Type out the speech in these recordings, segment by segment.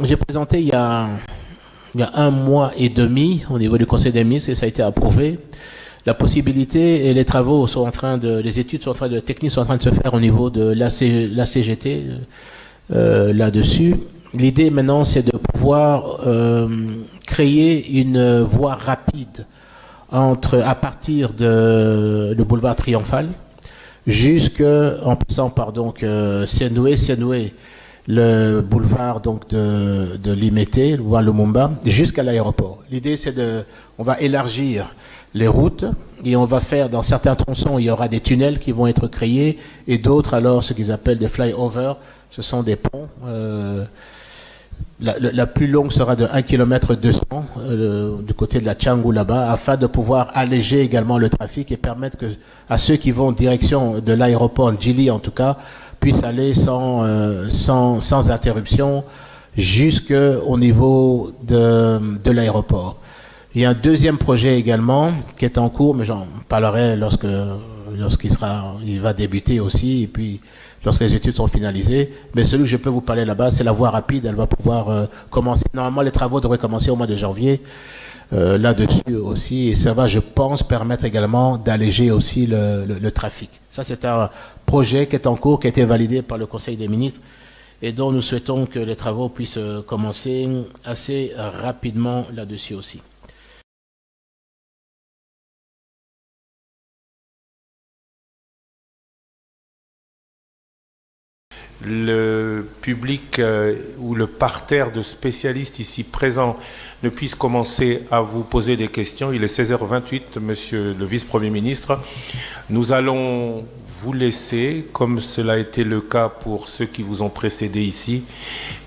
J'ai présenté il y a un mois et demi au niveau du Conseil des ministres et ça a été approuvé. La possibilité et les travaux sont en train de, les études sont en train de, techniques sont en train de se faire au niveau de la CGT là-dessus. L'idée maintenant, c'est de pouvoir créer une voie rapide à partir de le boulevard Triomphal en passant par donc Sienoué, le boulevard donc de Limete, le boulevard Lumumba, jusqu'à l'aéroport. L'idée, on va élargir les routes et on va faire dans certains tronçons, il y aura des tunnels qui vont être créés et d'autres alors ce qu'ils appellent des fly-over, ce sont des ponts. La plus longue sera de 1 km 200 du côté de la Tchangou là-bas, afin de pouvoir alléger également le trafic et permettre à ceux qui vont en direction de l'aéroport, Djili en tout cas, puissent aller sans interruption jusqu'au niveau de l'aéroport. Il y a un deuxième projet également qui est en cours, mais j'en parlerai il va débuter aussi, et puis lorsque les études sont finalisées. Mais celui que je peux vous parler là-bas, c'est la voie rapide. Elle va pouvoir commencer. Normalement, les travaux devraient commencer au mois de janvier. Là-dessus aussi, et ça va, je pense, permettre également d'alléger aussi le trafic. Ça, c'est un projet qui est en cours, qui a été validé par le Conseil des ministres, et dont nous souhaitons que les travaux puissent commencer assez rapidement là-dessus aussi. Le public ou le parterre de spécialistes ici présents ne puisse commencer à vous poser des questions. Il est 16h28, monsieur le vice-premier ministre. Nous allons vous laisser, comme cela a été le cas pour ceux qui vous ont précédé ici,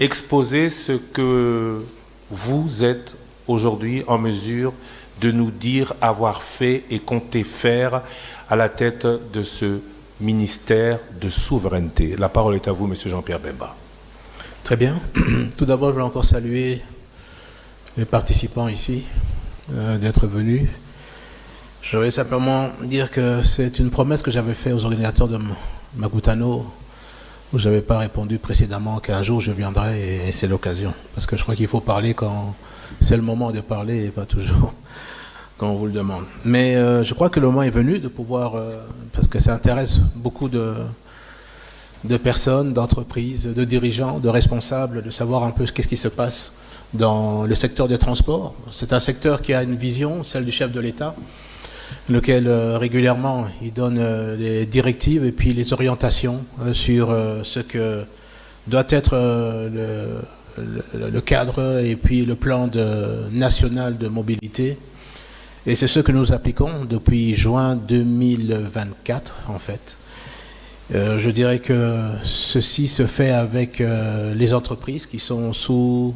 exposer ce que vous êtes aujourd'hui en mesure de nous dire avoir fait et compter faire à la tête de ce ministère de souveraineté. La parole est à vous, monsieur Jean-Pierre Bemba. Très bien. Tout d'abord, je veux encore saluer les participants ici d'être venus. Je voudrais simplement dire que c'est une promesse que j'avais faite aux organisateurs de Makutano, où je n'avais pas répondu précédemment qu'un jour je viendrai, et c'est l'occasion. Parce que je crois qu'il faut parler quand c'est le moment de parler et pas toujours quand on vous le demande. Mais je crois que le moment est venu de pouvoir, parce que ça intéresse beaucoup de personnes, d'entreprises, de dirigeants, de responsables, de savoir un peu qu'est-ce qui se passe dans le secteur des transports. C'est un secteur qui a une vision, celle du chef de l'État, lequel régulièrement il donne les directives et puis les orientations sur ce que doit être le cadre et puis le plan national de mobilité. Et c'est ce que nous appliquons depuis juin 2024, en fait. Je dirais que ceci se fait avec les entreprises qui sont sous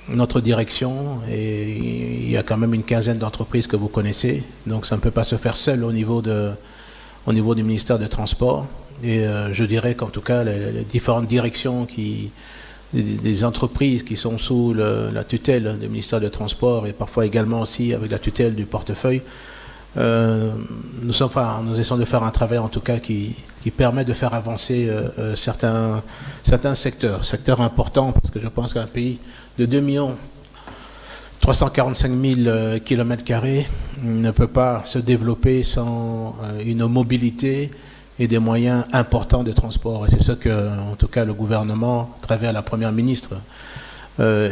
notre direction, et il y a quand même une quinzaine d'entreprises que vous connaissez, donc ça ne peut pas se faire seul au niveau du ministère des Transports. Et je dirais qu'en tout cas, les différentes directions des entreprises qui sont sous la tutelle du ministère des Transports, et parfois également aussi avec la tutelle du portefeuille, nous essayons de faire un travail en tout cas qui permet de faire avancer certains secteurs importants, parce que je pense qu'un pays de 2 345 000 km² ne peut pas se développer sans une mobilité et des moyens importants de transport. Et c'est ce que, en tout cas, le gouvernement, à travers la Première ministre,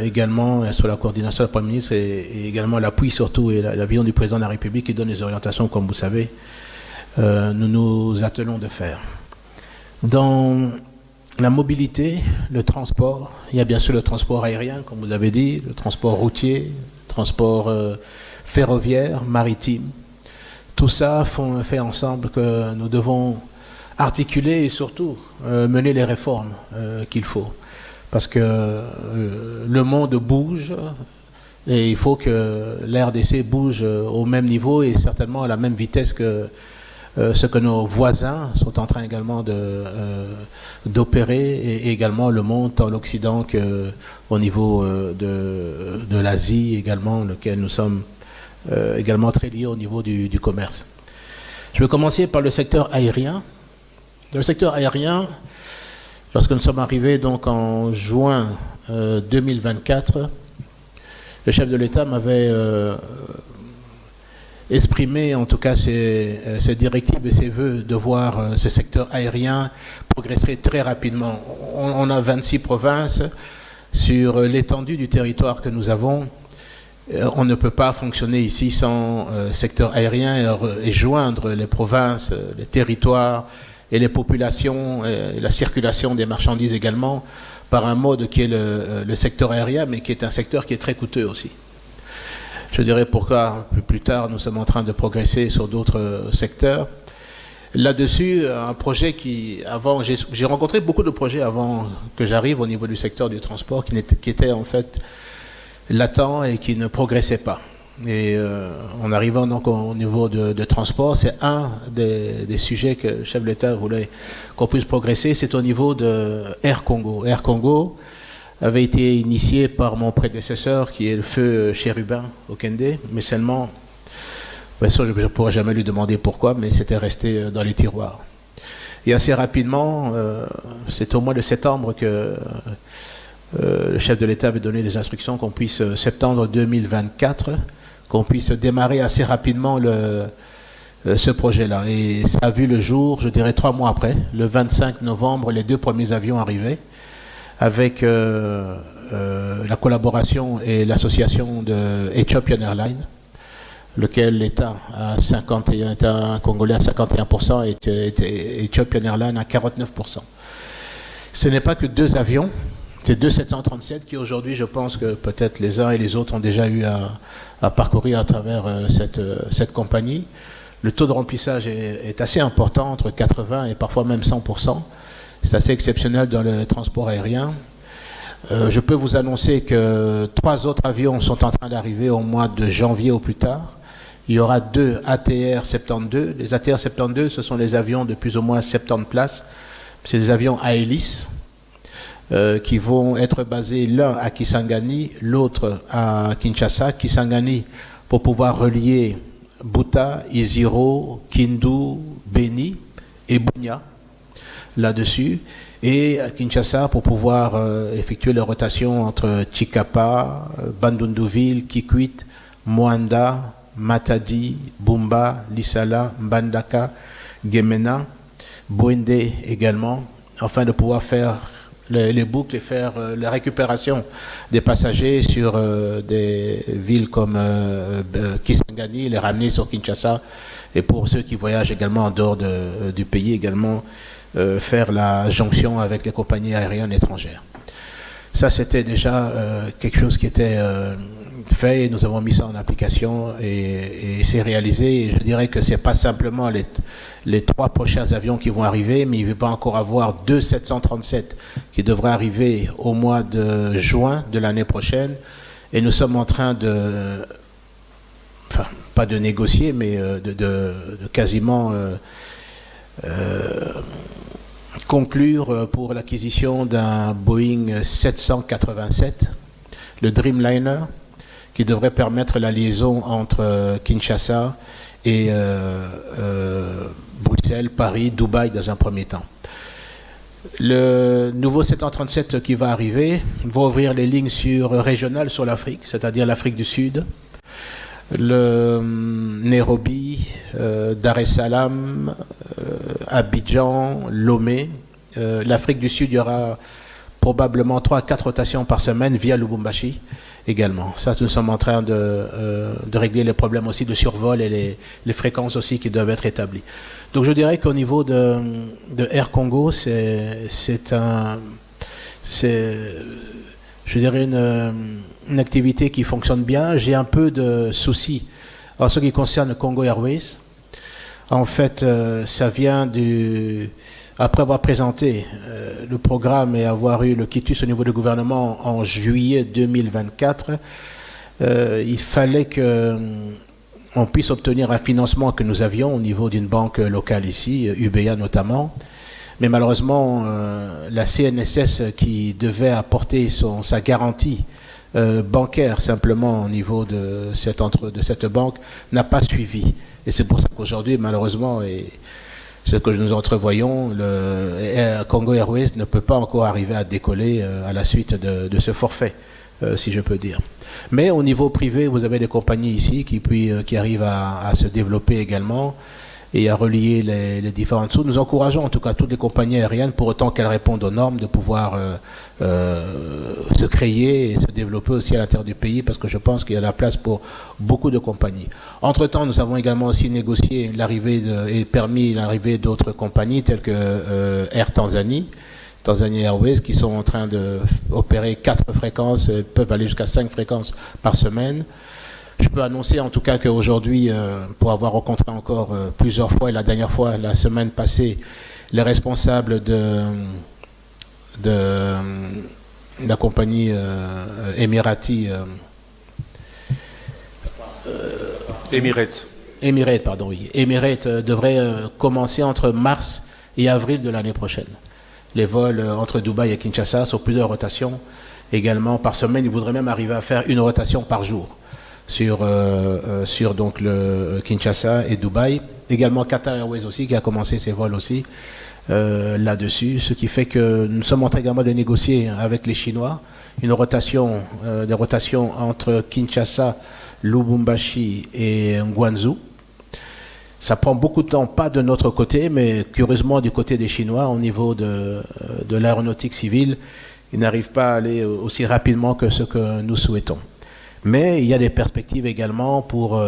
également sur la coordination de la Première ministre, et également l'appui surtout et la vision du président de la République qui donne les orientations, comme vous savez, nous nous attelons de faire. Dans la mobilité, le transport, il y a bien sûr le transport aérien, comme vous avez dit, le transport routier, le transport ferroviaire, maritime. Tout ça fait ensemble que nous devons articuler et surtout mener les réformes qu'il faut. Parce que le monde bouge et il faut que l'RDC bouge au même niveau et certainement à la même vitesse que ce que nos voisins sont en train également d'opérer, et également le monde tant l'Occident qu'au niveau de l'Asie également, lequel nous sommes également très liés au niveau du commerce. Je vais commencer par le secteur aérien. Dans le secteur aérien, Lorsque nous sommes arrivés donc en juin 2024, le chef de l'État m'avait exprimé en tout cas ses directives et ses voeux de voir ce secteur aérien progresser très rapidement. On a 26 provinces. Sur l'étendue du territoire que nous avons, on ne peut pas fonctionner ici sans secteur aérien et joindre les provinces, les territoires et les populations, et la circulation des marchandises également, par un mode qui est le secteur aérien, mais qui est un secteur qui est très coûteux aussi. Je dirais pourquoi plus tard nous sommes en train de progresser sur d'autres secteurs. Là-dessus, un projet qui, avant, j'ai rencontré beaucoup de projets avant que j'arrive au niveau du secteur du transport qui étaient en fait latents et qui ne progressaient pas. Et en arrivant donc au niveau de transport, c'est un des sujets que le chef de l'État voulait qu'on puisse progresser, c'est au niveau de Air Congo. Air Congo avait été initié par mon prédécesseur qui est le feu Chérubin Okende, mais seulement, bien sûr, je ne pourrais jamais lui demander pourquoi, mais c'était resté dans les tiroirs. Et assez rapidement, c'est au mois de septembre que le chef de l'État avait donné des instructions qu'on puisse, septembre 2024, qu'on puisse démarrer assez rapidement ce projet-là. Et ça a vu le jour, je dirais 3 mois après, le 25 novembre, les 2 premiers avions arrivaient, avec la collaboration et l'association de Ethiopian Airlines, lequel l'État à 51, État congolais à 51% et Ethiopian Airlines à 49%. Ce n'est pas que 2 avions, c'est 2 737 qui aujourd'hui, je pense que peut-être les uns et les autres ont déjà eu à parcourir à travers cette compagnie. Le taux de remplissage est assez important, entre 80 et parfois même 100%. C'est assez exceptionnel dans le transport aérien. Je peux vous annoncer que 3 autres avions sont en train d'arriver au mois de janvier au plus tard. Il y aura 2 ATR 72. Les ATR 72, ce sont les avions de plus ou moins 70 places. C'est des avions à hélice qui vont être basés l'un à Kisangani, l'autre à Kinshasa. Kisangani pour pouvoir relier Buta, Iziro, Kindu, Beni et Bunia là-dessus. Et à Kinshasa pour pouvoir effectuer la rotation entre Chikapa, Bandunduville, Kikwit, Moanda, Matadi, Bumba, Lisala, Mbandaka, Gemena, Boende également, afin de pouvoir faire les boucles et faire la récupération des passagers sur des villes comme Kisangani, les ramener sur Kinshasa, et pour ceux qui voyagent également en dehors du pays également, faire la jonction avec les compagnies aériennes étrangères. Ça, c'était déjà quelque chose qui était fait, et nous avons mis ça en application et c'est réalisé. Et je dirais que ce n'est pas simplement les 3 prochains avions qui vont arriver, mais il va encore avoir 2 737 qui devraient arriver au mois de juin de l'année prochaine. Et nous sommes en train de, enfin, pas de négocier, mais de quasiment conclure pour l'acquisition d'un Boeing 787, le Dreamliner, qui devrait permettre la liaison entre Kinshasa et Bruxelles, Paris, Dubaï dans un premier temps. Le nouveau 737 qui va arriver va ouvrir les lignes régionales sur l'Afrique, c'est-à-dire l'Afrique du Sud, le Nairobi, Dar es Salaam, Abidjan, Lomé. L'Afrique du Sud, il y aura probablement 3 à 4 rotations par semaine via Lubumbashi également. Ça, nous sommes en train de régler les problèmes aussi de survol et les fréquences aussi qui doivent être établies. Donc je dirais qu'au niveau de Air Congo, c'est je dirais une activité qui fonctionne bien. J'ai un peu de soucis en ce qui concerne Congo Airways. En fait, ça vient après avoir présenté le programme et avoir eu le quitus au niveau du gouvernement en juillet 2024, il fallait qu'on puisse obtenir un financement que nous avions au niveau d'une banque locale ici, UBA notamment. Mais malheureusement, la CNSS qui devait apporter sa garantie bancaire simplement au niveau de cette banque n'a pas suivi. Et c'est pour ça qu'aujourd'hui, malheureusement, ce que nous entrevoyons, Congo Airways ne peut pas encore arriver à décoller à la suite de ce forfait, si je peux dire. Mais au niveau privé, vous avez des compagnies ici qui arrivent à se développer également et à relier les différentes sources. Nous encourageons en tout cas toutes les compagnies aériennes, pour autant qu'elles répondent aux normes, de pouvoir se créer et se développer aussi à l'intérieur du pays, parce que je pense qu'il y a la place pour beaucoup de compagnies. Entre-temps, nous avons également aussi négocié et permis l'arrivée d'autres compagnies telles que Air Tanzanie, Tanzania Airways, qui sont en train d'opérer 4 fréquences, peuvent aller jusqu'à 5 fréquences par semaine. Je peux annoncer en tout cas qu'aujourd'hui, pour avoir rencontré encore plusieurs fois, et la dernière fois, la semaine passée, les responsables de la compagnie Emirati... Emirates, pardon, oui. Emirates devrait commencer entre mars et avril de l'année prochaine. Les vols entre Dubaï et Kinshasa sur plusieurs rotations également par semaine. Ils voudraient même arriver à faire une rotation par jour sur donc le Kinshasa et Dubaï. Également Qatar Airways aussi qui a commencé ses vols aussi là-dessus. Ce qui fait que nous sommes en train également de négocier avec les Chinois une rotation, des rotations entre Kinshasa, Lubumbashi et Guangzhou. Ça prend beaucoup de temps, pas de notre côté, mais curieusement du côté des Chinois, au niveau de l'aéronautique civile, ils n'arrivent pas à aller aussi rapidement que ce que nous souhaitons. Mais il y a des perspectives également pour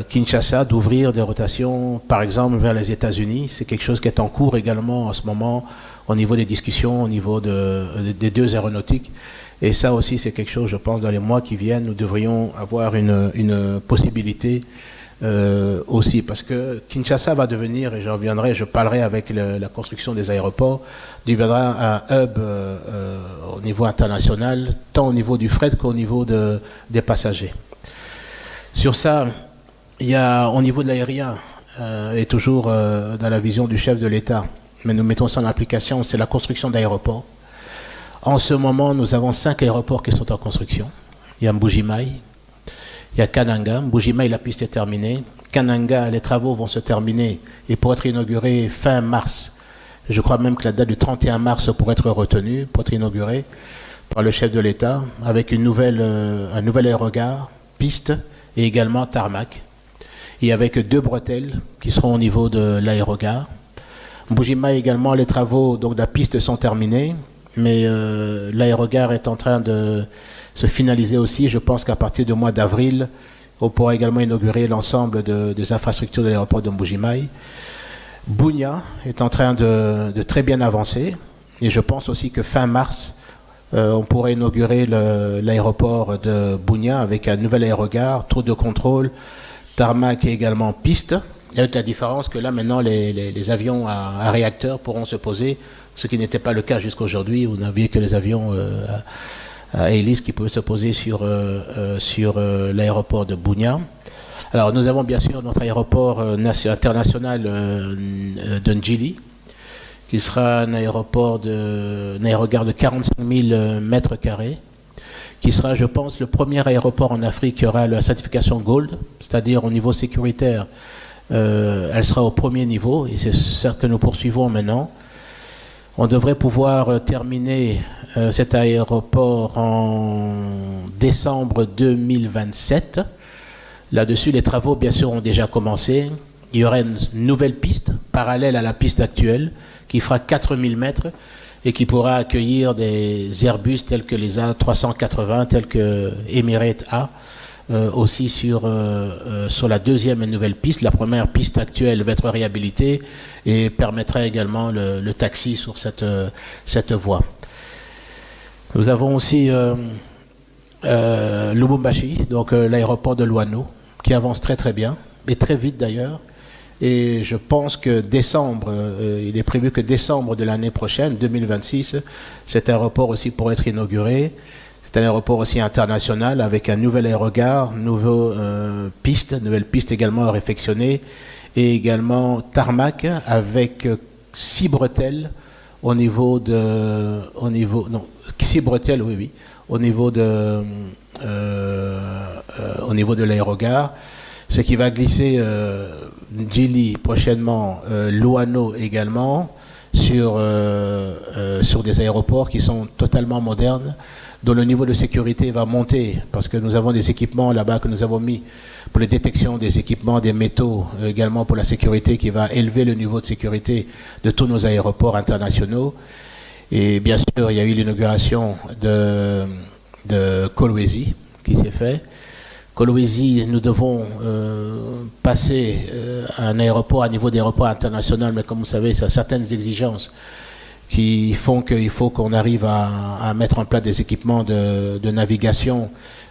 Kinshasa d'ouvrir des rotations, par exemple, vers les États-Unis. C'est quelque chose qui est en cours également en ce moment, au niveau des discussions, au niveau des deux aéronautiques. Et ça aussi, c'est quelque chose, je pense, dans les mois qui viennent, nous devrions avoir une possibilité aussi, parce que Kinshasa va devenir, et je parlerai avec la construction des aéroports, deviendra un hub au niveau international, tant au niveau du fret qu'au niveau des passagers. Sur ça, il y a au niveau de l'aérien, et toujours dans la vision du chef de l'État, mais nous mettons ça en application, c'est la construction d'aéroports. En ce moment, nous avons 5 aéroports qui sont en construction. Il y a Mbuji-Mayi, il y a Kananga. Mbuji-Mayi, la piste est terminée. Kananga, les travaux vont se terminer et pour être inaugurés fin mars. Je crois même que la date du 31 mars pourrait être retenue, pour être inaugurée par le chef de l'État, avec un nouvel aérogare, piste et également tarmac. Et avec 2 bretelles qui seront au niveau de l'aérogare. Mbuji-Mayi également, les travaux donc, de la piste sont terminés, mais l'aérogare est en train de se finaliser aussi. Je pense qu'à partir du mois d'avril, on pourra également inaugurer l'ensemble des infrastructures de l'aéroport de Mbuji-Mayi. Bunia est en train de très bien avancer. Et je pense aussi que fin mars, on pourra inaugurer l'aéroport de Bunia avec un nouvel aérogare, tour de contrôle, tarmac et également piste. Avec la différence que là, maintenant, les avions à réacteurs pourront se poser, ce qui n'était pas le cas jusqu'aujourd'hui. Vous n'aviez que les avions à hélice qui pouvaient se poser sur l'aéroport de Bunia. Alors, nous avons bien sûr notre aéroport international de Ndjili, qui sera un aérogare de 45 000 mètres carrés, qui sera, je pense, le premier aéroport en Afrique qui aura la certification Gold, c'est-à-dire au niveau sécuritaire. Elle sera au premier niveau et c'est ça que nous poursuivons maintenant. On devrait pouvoir terminer cet aéroport en décembre 2027. Là-dessus, les travaux, bien sûr, ont déjà commencé. Il y aura une nouvelle piste, parallèle à la piste actuelle, qui fera 4000 mètres et qui pourra accueillir des Airbus tels que les A380, tels que Emirates A, aussi sur la deuxième et nouvelle piste. La première piste actuelle va être réhabilitée et permettra également le taxi sur cette voie. Nous avons aussi Lubumbashi, donc l'aéroport de Luano, qui avance très très bien, et très vite d'ailleurs. Et je pense que décembre, il est prévu que décembre de l'année prochaine, 2026, cet aéroport aussi pourrait être inauguré. C'est un aéroport aussi international avec un nouvel aérogare, nouvelle piste également réfectionnée, et également tarmac avec 6 bretelles au niveau de 6 bretelles, au niveau de l'aérogare. ce qui va glisser Djili prochainement, Louano également, sur des aéroports qui sont totalement modernes, dont le niveau de sécurité va monter, parce que nous avons des équipements là-bas que nous avons mis pour les détections des équipements, des métaux, également pour la sécurité, qui va élever le niveau de sécurité de tous nos aéroports internationaux. Et bien sûr, il y a eu l'inauguration de Kolwezi qui s'est fait. Kolwezi, nous devons passer à un aéroport, à niveau d'aéroport international, mais comme vous savez, il y a certaines exigences qui font qu'il faut qu'on arrive à mettre en place des équipements de navigation,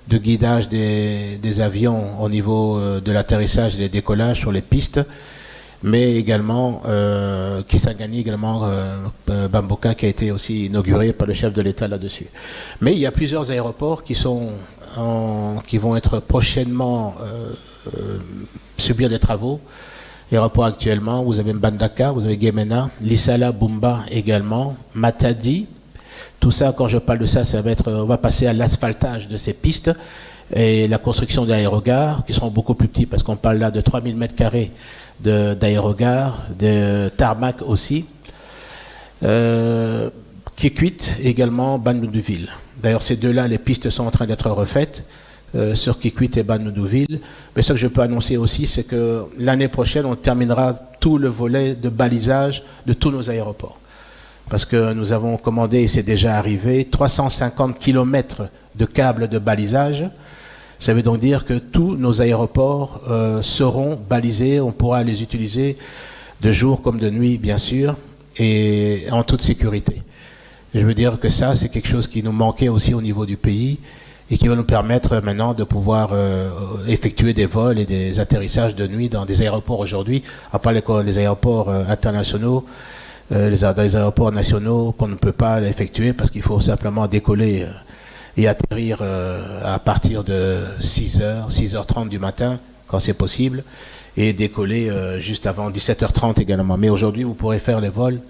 de guidage des avions au niveau de l'atterrissage et des décollages sur les pistes, mais également Kisangani, également Bamboka, qui a été aussi inauguré par le chef de l'État là-dessus. Mais il y a plusieurs aéroports qui vont être prochainement subir des travaux. Aéroports actuellement, vous avez Mbandaka, vous avez Gemena, Lissala, Bumba également, Matadi. Tout ça, quand je parle de ça, on va passer à l'asphaltage de ces pistes et la construction d'aérogares qui seront beaucoup plus petits parce qu'on parle là de 3000 m² d'aérogares, de tarmac aussi. Kikwit également, Bandundouville. D'ailleurs, ces deux-là, les pistes sont en train d'être refaites sur Kikwit et Bandundouville. Mais ce que je peux annoncer aussi, c'est que l'année prochaine, on terminera tout le volet de balisage de tous nos aéroports. Parce que nous avons commandé, et c'est déjà arrivé, 350 km de câbles de balisage. Ça veut donc dire que tous nos aéroports seront balisés, on pourra les utiliser de jour comme de nuit, bien sûr, et en toute sécurité. Je veux dire que ça, c'est quelque chose qui nous manquait aussi au niveau du pays et qui va nous permettre maintenant de pouvoir effectuer des vols et des atterrissages de nuit dans des aéroports aujourd'hui, à part les aéroports internationaux, dans les aéroports nationaux qu'on ne peut pas effectuer parce qu'il faut simplement décoller et atterrir à partir de 6h, 6h30 du matin, quand c'est possible, et décoller juste avant 17h30 également. Mais aujourd'hui, vous pourrez faire les vols,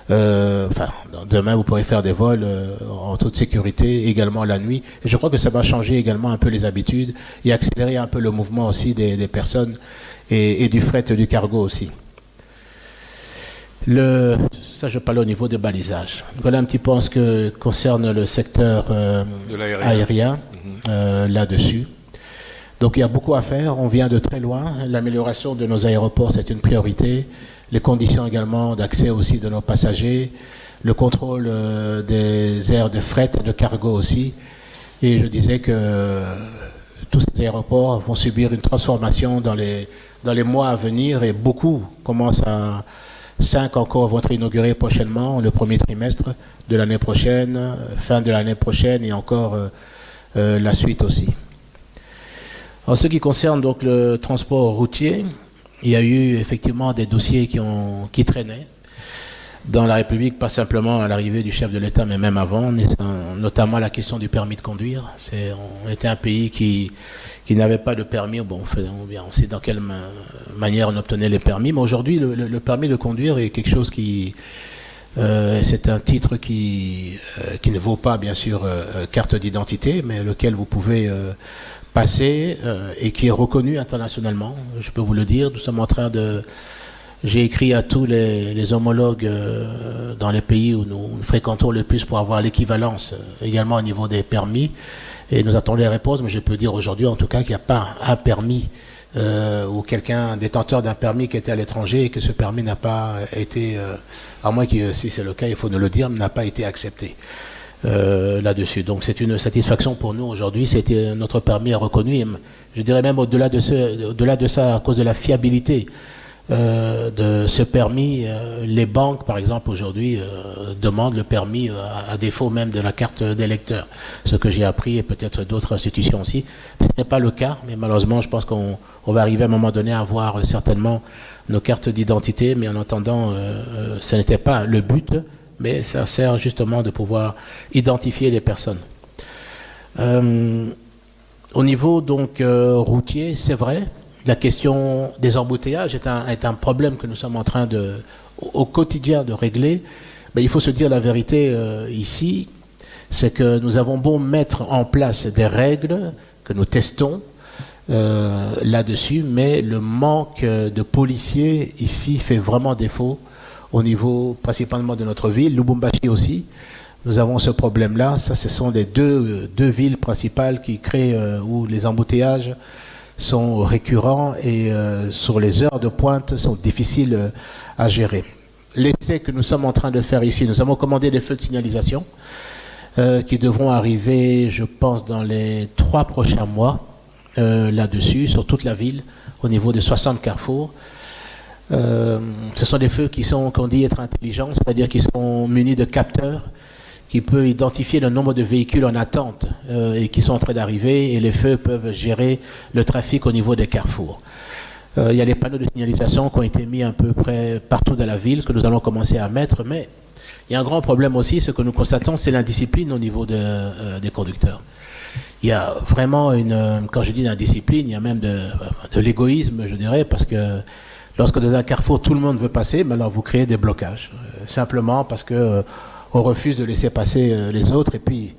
demain, vous pourrez faire des vols en toute sécurité, également la nuit. Et je crois que ça va changer également un peu les habitudes et accélérer un peu le mouvement aussi des personnes et du fret et du cargo aussi. Ça, je parle au niveau de balisage. Voilà un petit peu en ce qui concerne le secteur aérien là-dessus. Donc il y a beaucoup à faire, on vient de très loin. L'amélioration de nos aéroports, c'est une priorité. Les conditions également d'accès aussi de nos passagers, le contrôle des aires de fret et de cargo aussi. Et je disais que tous ces aéroports vont subir une transformation dans les mois à venir et beaucoup commencent à... 5 encore vont être inaugurés prochainement, le premier trimestre de l'année prochaine, fin de l'année prochaine et encore la suite aussi. En ce qui concerne donc le transport routier, il y a eu effectivement des dossiers qui traînaient dans la République, pas simplement à l'arrivée du chef de l'État, mais même avant, notamment la question du permis de conduire. On était un pays qui n'avait pas de permis. Bon, on sait dans quelle manière on obtenait les permis, mais aujourd'hui, le permis de conduire est quelque chose c'est un titre qui ne vaut pas, bien sûr, carte d'identité, mais lequel vous pouvez passer et qui est reconnu internationalement. Je peux vous le dire, nous sommes en train de... J'ai écrit à tous les homologues dans les pays où nous fréquentons le plus pour avoir l'équivalence également au niveau des permis. Et nous attendons les réponses, mais je peux dire aujourd'hui en tout cas qu'il n'y a pas un permis ou quelqu'un détenteur d'un permis qui était à l'étranger et que ce permis n'a pas été, à moins que si c'est le cas, il faut nous le dire, n'a pas été accepté là-dessus. Donc c'est une satisfaction pour nous aujourd'hui. C'était notre permis est reconnu. Je dirais même au-delà de ça, à cause de la fiabilité de ce permis, les banques, par exemple, aujourd'hui, demandent le permis à défaut même de la carte d'électeur. Ce que j'ai appris, et peut-être d'autres institutions aussi. Ce n'est pas le cas, mais malheureusement, je pense qu'on va arriver à un moment donné à avoir certainement nos cartes d'identité, mais en attendant, ce n'était pas le but, mais ça sert justement de pouvoir identifier les personnes. Au niveau donc routier, c'est vrai, la question des embouteillages est un problème que nous sommes en train au quotidien de régler. Mais il faut se dire la vérité ici, c'est que nous avons beau mettre en place des règles que nous testons, là-dessus, mais le manque de policiers ici fait vraiment défaut au niveau principalement de notre ville, Lubumbashi aussi. Nous avons ce problème-là. Ça, ce sont les deux villes principales qui créent où les embouteillages sont récurrents et sur les heures de pointe sont difficiles à gérer. L'essai que nous sommes en train de faire ici, nous avons commandé des feux de signalisation qui devront arriver, je pense, dans les 3 prochains mois là-dessus, sur toute la ville, au niveau des 60 carrefours. Ce sont des feux qui sont, qu'on dit être intelligents, c'est-à-dire qu'ils sont munis de capteurs qui peut identifier le nombre de véhicules en attente et qui sont en train d'arriver, et les feux peuvent gérer le trafic au niveau des carrefours. Il y a les panneaux de signalisation qui ont été mis à peu près partout dans la ville, que nous allons commencer à mettre, mais il y a un grand problème aussi, ce que nous constatons, c'est l'indiscipline au niveau des conducteurs. Il y a vraiment quand je dis l'indiscipline, il y a même de l'égoïsme, je dirais, parce que lorsque dans un carrefour, tout le monde veut passer, mais alors vous créez des blocages, simplement parce que on refuse de laisser passer les autres, et puis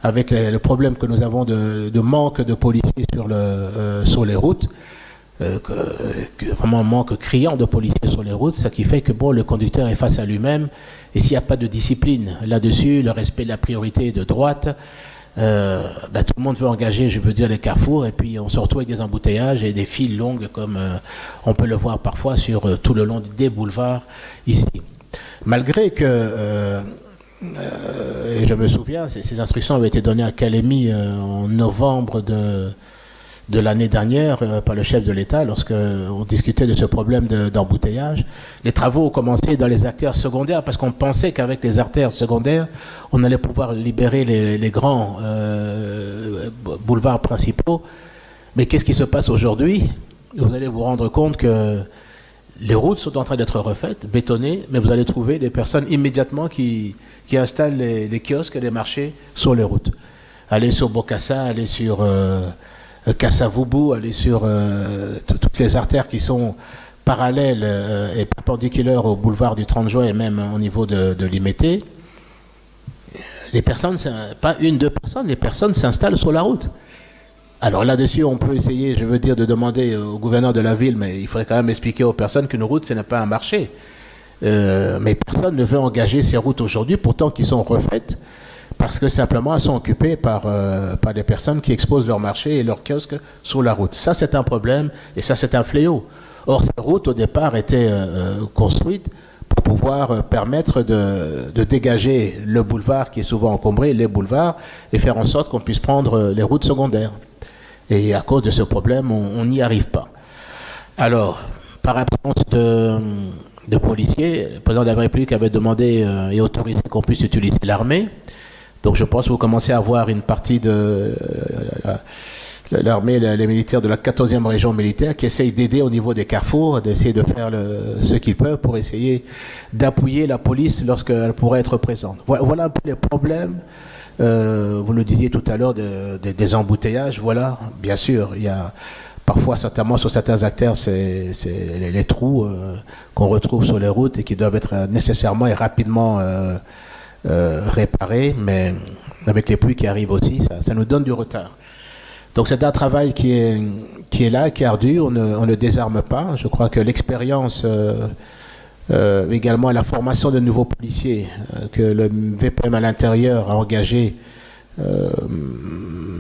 avec le problème que nous avons de manque de policiers sur les routes, vraiment un manque criant de policiers sur les routes, ce qui fait que bon, le conducteur est face à lui-même, et s'il n'y a pas de discipline là-dessus, le respect de la priorité de droite, tout le monde veut engager, je veux dire, les carrefours, et puis on se retrouve avec des embouteillages et des files longues comme on peut le voir parfois sur tout le long des boulevards ici. Malgré que et je me souviens, ces instructions avaient été données à Kalemi en novembre de l'année dernière par le chef de l'État lorsqu'on discutait de ce problème d'embouteillage. Les travaux ont commencé dans les artères secondaires parce qu'on pensait qu'avec les artères secondaires, on allait pouvoir libérer les grands boulevards principaux. Mais qu'est-ce qui se passe aujourd'hui? Vous allez vous rendre compte que les routes sont en train d'être refaites, bétonnées, mais vous allez trouver des personnes immédiatement qui installent les kiosques et les marchés sur les routes. Allez sur Bokassa, allez sur Kassavubu, allez sur toutes les artères qui sont parallèles et perpendiculaires au boulevard du 30 juin et même au niveau de Limete. Les personnes, pas une, deux personnes, les personnes s'installent sur la route. Alors là-dessus, on peut essayer, je veux dire, de demander au gouverneur de la ville, mais il faudrait quand même expliquer aux personnes qu'une route, ce n'est pas un marché. Mais personne ne veut engager ces routes aujourd'hui, pourtant qui sont refaites, parce que simplement elles sont occupées par des personnes qui exposent leur marché et leurs kiosques sur la route. Ça, c'est un problème, et ça, c'est un fléau. Or, ces routes, au départ, étaient construites pour pouvoir permettre de dégager le boulevard qui est souvent encombré, les boulevards, et faire en sorte qu'on puisse prendre les routes secondaires. Et à cause de ce problème, on n'y arrive pas. Alors, par absence de policiers, le président de la République avait demandé et autorisé qu'on puisse utiliser l'armée. Donc je pense que vous commencez à voir une partie de l'armée, les militaires de la 14e région militaire qui essayent d'aider au niveau des carrefours, d'essayer de faire ce qu'ils peuvent pour essayer d'appuyer la police lorsqu'elle pourrait être présente. Voilà un peu les problèmes. Vous le disiez tout à l'heure des embouteillages. Voilà, bien sûr, il y a parfois, certainement, sur certains acteurs, c'est les trous qu'on retrouve sur les routes et qui doivent être nécessairement et rapidement réparés, mais avec les pluies qui arrivent aussi, ça nous donne du retard. Donc c'est un travail qui est là, qui est ardu, on ne désarme pas. Je crois que l'expérience, également la formation de nouveaux policiers que le VPM à l'intérieur a engagé,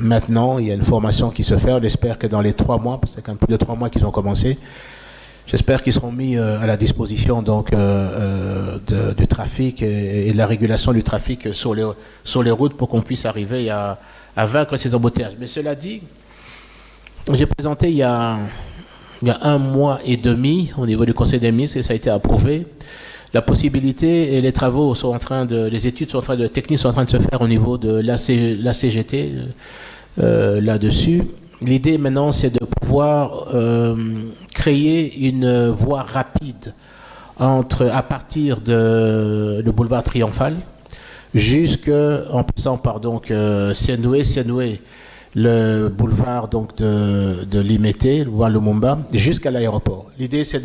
maintenant, il y a une formation qui se fait. On espère que dans les 3 mois, parce que c'est quand même plus de 3 mois qu'ils ont commencé, j'espère qu'ils seront mis à la disposition donc, du trafic et de la régulation du trafic sur les routes pour qu'on puisse arriver à vaincre ces embouteillages. Mais cela dit, j'ai présenté il y a 1 mois et demi au niveau du Conseil des ministres et ça a été approuvé. La possibilité et les travaux sont en train les études techniques sont en train de se faire au niveau de la CGT là-dessus. L'idée maintenant, c'est de pouvoir créer une voie rapide à partir de le boulevard Triomphal en passant par donc Sienoué, le boulevard donc de Limete, le boulevard Lumumba, jusqu'à l'aéroport. L'idée, c'est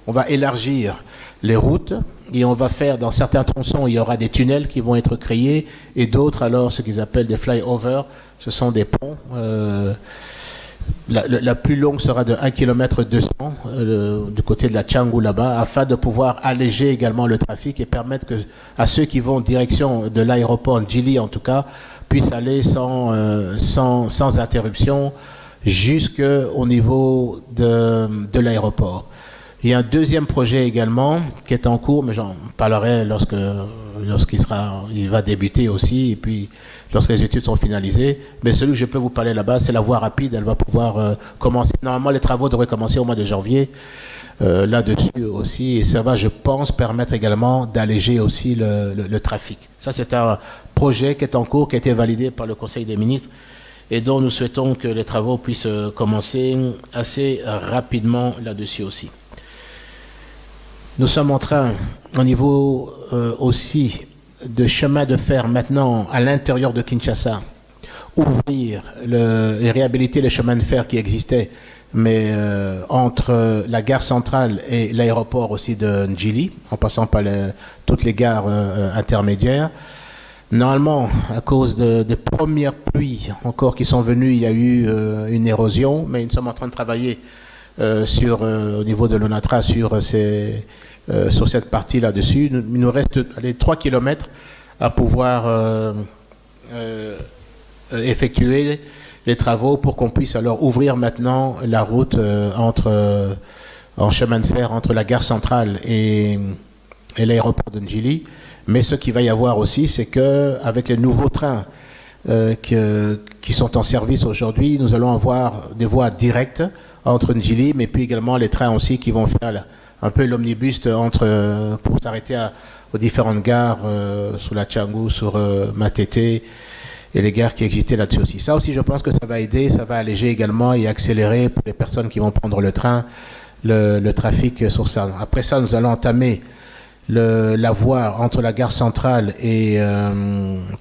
on va élargir les routes et on va faire dans certains tronçons, il y aura des tunnels qui vont être créés et d'autres alors ce qu'ils appellent des fly-overs, ce sont des ponts La plus longue sera de 1 km 200 du côté de la Tchangou là-bas, afin de pouvoir alléger également le trafic et permettre à ceux qui vont en direction de l'aéroport Djili en tout cas, puissent aller sans interruption jusqu'au niveau de l'aéroport. Il y a un deuxième projet également qui est en cours, mais j'en parlerai lorsqu'il va débuter aussi, et puis lorsque les études sont finalisées. Mais celui que je peux vous parler là-bas, c'est la voie rapide. Elle va pouvoir commencer. Normalement, les travaux devraient commencer au mois de janvier, là-dessus aussi. Et ça va, je pense, permettre également d'alléger aussi le trafic. Ça, c'est un projet qui est en cours, qui a été validé par le Conseil des ministres, et dont nous souhaitons que les travaux puissent commencer assez rapidement là-dessus aussi. Nous sommes en train, au niveau aussi de chemin de fer maintenant à l'intérieur de Kinshasa, ouvrir et réhabiliter les chemins de fer qui existaient, mais entre la gare centrale et l'aéroport aussi de Djili, en passant par toutes les gares intermédiaires. Normalement, à cause des premières pluies encore qui sont venues, il y a eu une érosion, mais nous sommes en train de travailler au niveau de l'ONATRA sur cette partie là-dessus. Il nous reste 3 km à pouvoir effectuer les travaux pour qu'on puisse alors ouvrir maintenant la route en chemin de fer entre la gare centrale et l'aéroport de Djili. Mais ce qu'il va y avoir aussi, c'est qu'avec les nouveaux trains qui sont en service aujourd'hui, nous allons avoir des voies directes entre Djili, mais puis également les trains aussi qui vont faire un peu l'omnibus pour s'arrêter aux différentes gares, sur la Tchangou, sur Matete, et les gares qui existaient là-dessus aussi. Ça aussi, je pense que ça va aider, ça va alléger également et accélérer pour les personnes qui vont prendre le train, le trafic sur ça. Après ça, nous allons entamer la voie entre la gare centrale et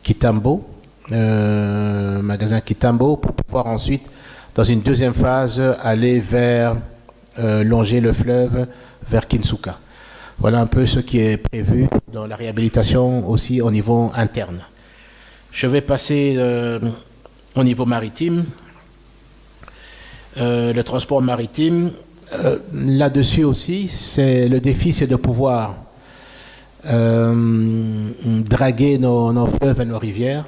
Kitambo, magasin Kitambo, pour pouvoir ensuite, dans une deuxième phase, aller longer le fleuve vers Kinsuka. Voilà un peu ce qui est prévu dans la réhabilitation aussi au niveau interne. Je vais passer au niveau maritime. Le transport maritime, là-dessus aussi, le défi, c'est de pouvoir draguer nos fleuves et nos rivières.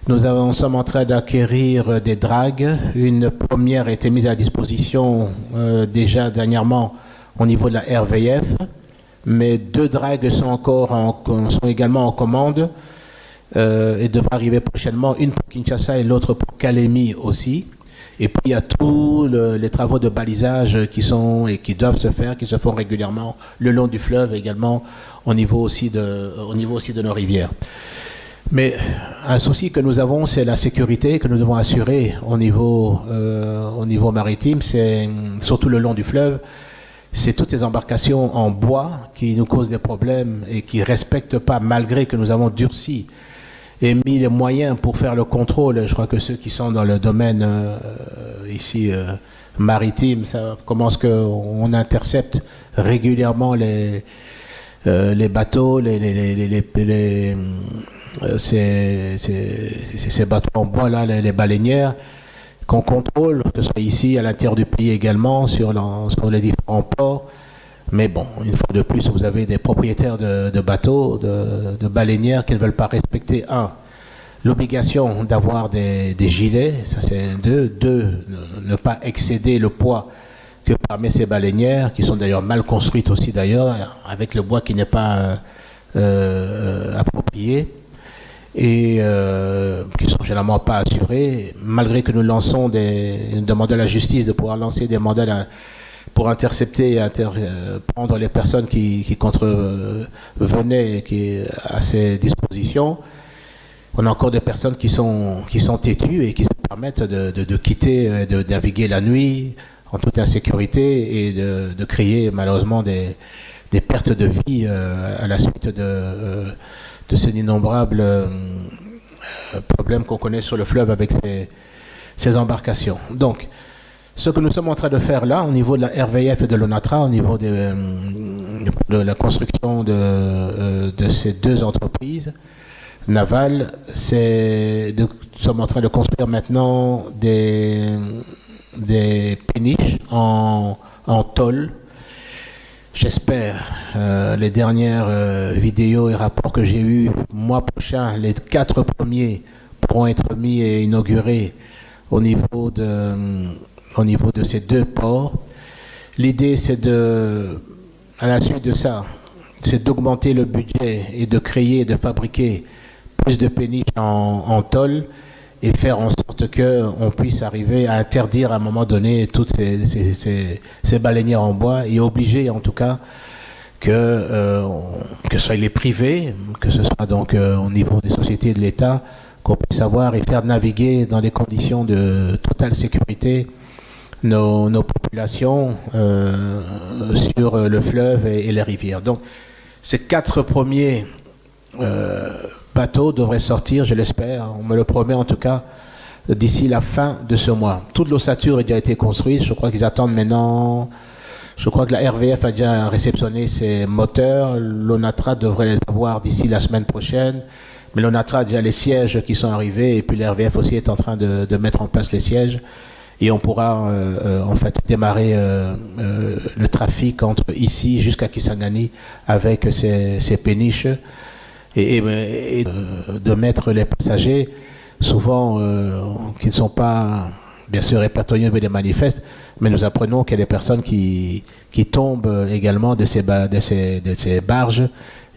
Nous sommes en train d'acquérir des dragues. Une première a été mise à disposition déjà dernièrement au niveau de la RVF, mais 2 dragues sont également en commande et devraient arriver prochainement, une pour Kinshasa et l'autre pour Kalemi aussi. Et puis il y a tous les travaux de balisage qui doivent se faire, qui se font régulièrement le long du fleuve, également au niveau aussi de nos rivières. Mais un souci que nous avons, c'est la sécurité que nous devons assurer au niveau maritime, c'est surtout le long du fleuve. C'est toutes ces embarcations en bois qui nous causent des problèmes et qui ne respectent pas, malgré que nous avons durci et mis les moyens pour faire le contrôle. Je crois que ceux qui sont dans le domaine maritime, comment est-ce qu'on intercepte régulièrement les bateaux, ces bateaux en bois là, les baleinières, qu'on contrôle, que ce soit ici, à l'intérieur du pays également, sur les différents ports. Mais bon, une fois de plus, vous avez des propriétaires de bateaux, de baleinières qui ne veulent pas respecter, l'obligation d'avoir des gilets, ça c'est 2, ne pas excéder le poids que permet ces baleinières, qui sont d'ailleurs mal construites aussi d'ailleurs, avec le bois qui n'est pas approprié, et qui ne sont généralement pas assurés, malgré que nous demandons à la justice de pouvoir lancer des mandats pour intercepter et prendre les personnes qui contrevenaient à ces dispositions. On a encore des personnes qui sont têtues et qui se permettent de quitter, de naviguer la nuit en toute insécurité et de créer malheureusement des pertes de vie à la suite de ces innombrables problèmes qu'on connaît sur le fleuve avec ces embarcations. Donc, ce que nous sommes en train de faire là, au niveau de la RVF et de l'ONATRA, au niveau de la construction de ces 2 entreprises navales, nous sommes en train de construire maintenant des péniches en tôle. J'espère, les dernières vidéos et rapports que j'ai eus, mois prochain, les 4 premiers pourront être mis et inaugurés au niveau de ces 2 ports. L'idée, c'est à la suite de ça, c'est d'augmenter le budget et de créer et de fabriquer plus de péniches en tôle et faire en sorte qu'on puisse arriver à interdire à un moment donné toutes ces baleinières en bois et obliger en tout cas que ce soit les privés, que ce soit donc au niveau des sociétés de l'État, qu'on puisse avoir et faire naviguer dans des conditions de totale sécurité nos populations sur le fleuve et les rivières. Donc ces 4 premiers bateaux devraient sortir, je l'espère, on me le promet en tout cas, d'ici la fin de ce mois. Toute l'ossature a déjà été construite, je crois qu'ils attendent maintenant, je crois que la RVF a déjà réceptionné ses moteurs, l'ONATRA devrait les avoir d'ici la semaine prochaine, mais l'ONATRA a déjà les sièges qui sont arrivés et puis la RVF aussi est en train de mettre en place les sièges et on pourra en fait démarrer le trafic entre ici jusqu'à Kisangani avec ces péniches et de mettre les passagers, souvent qui ne sont pas bien sûr répertoriés au niveau des manifestes, mais nous apprenons qu'il y a des personnes qui tombent également de ces barges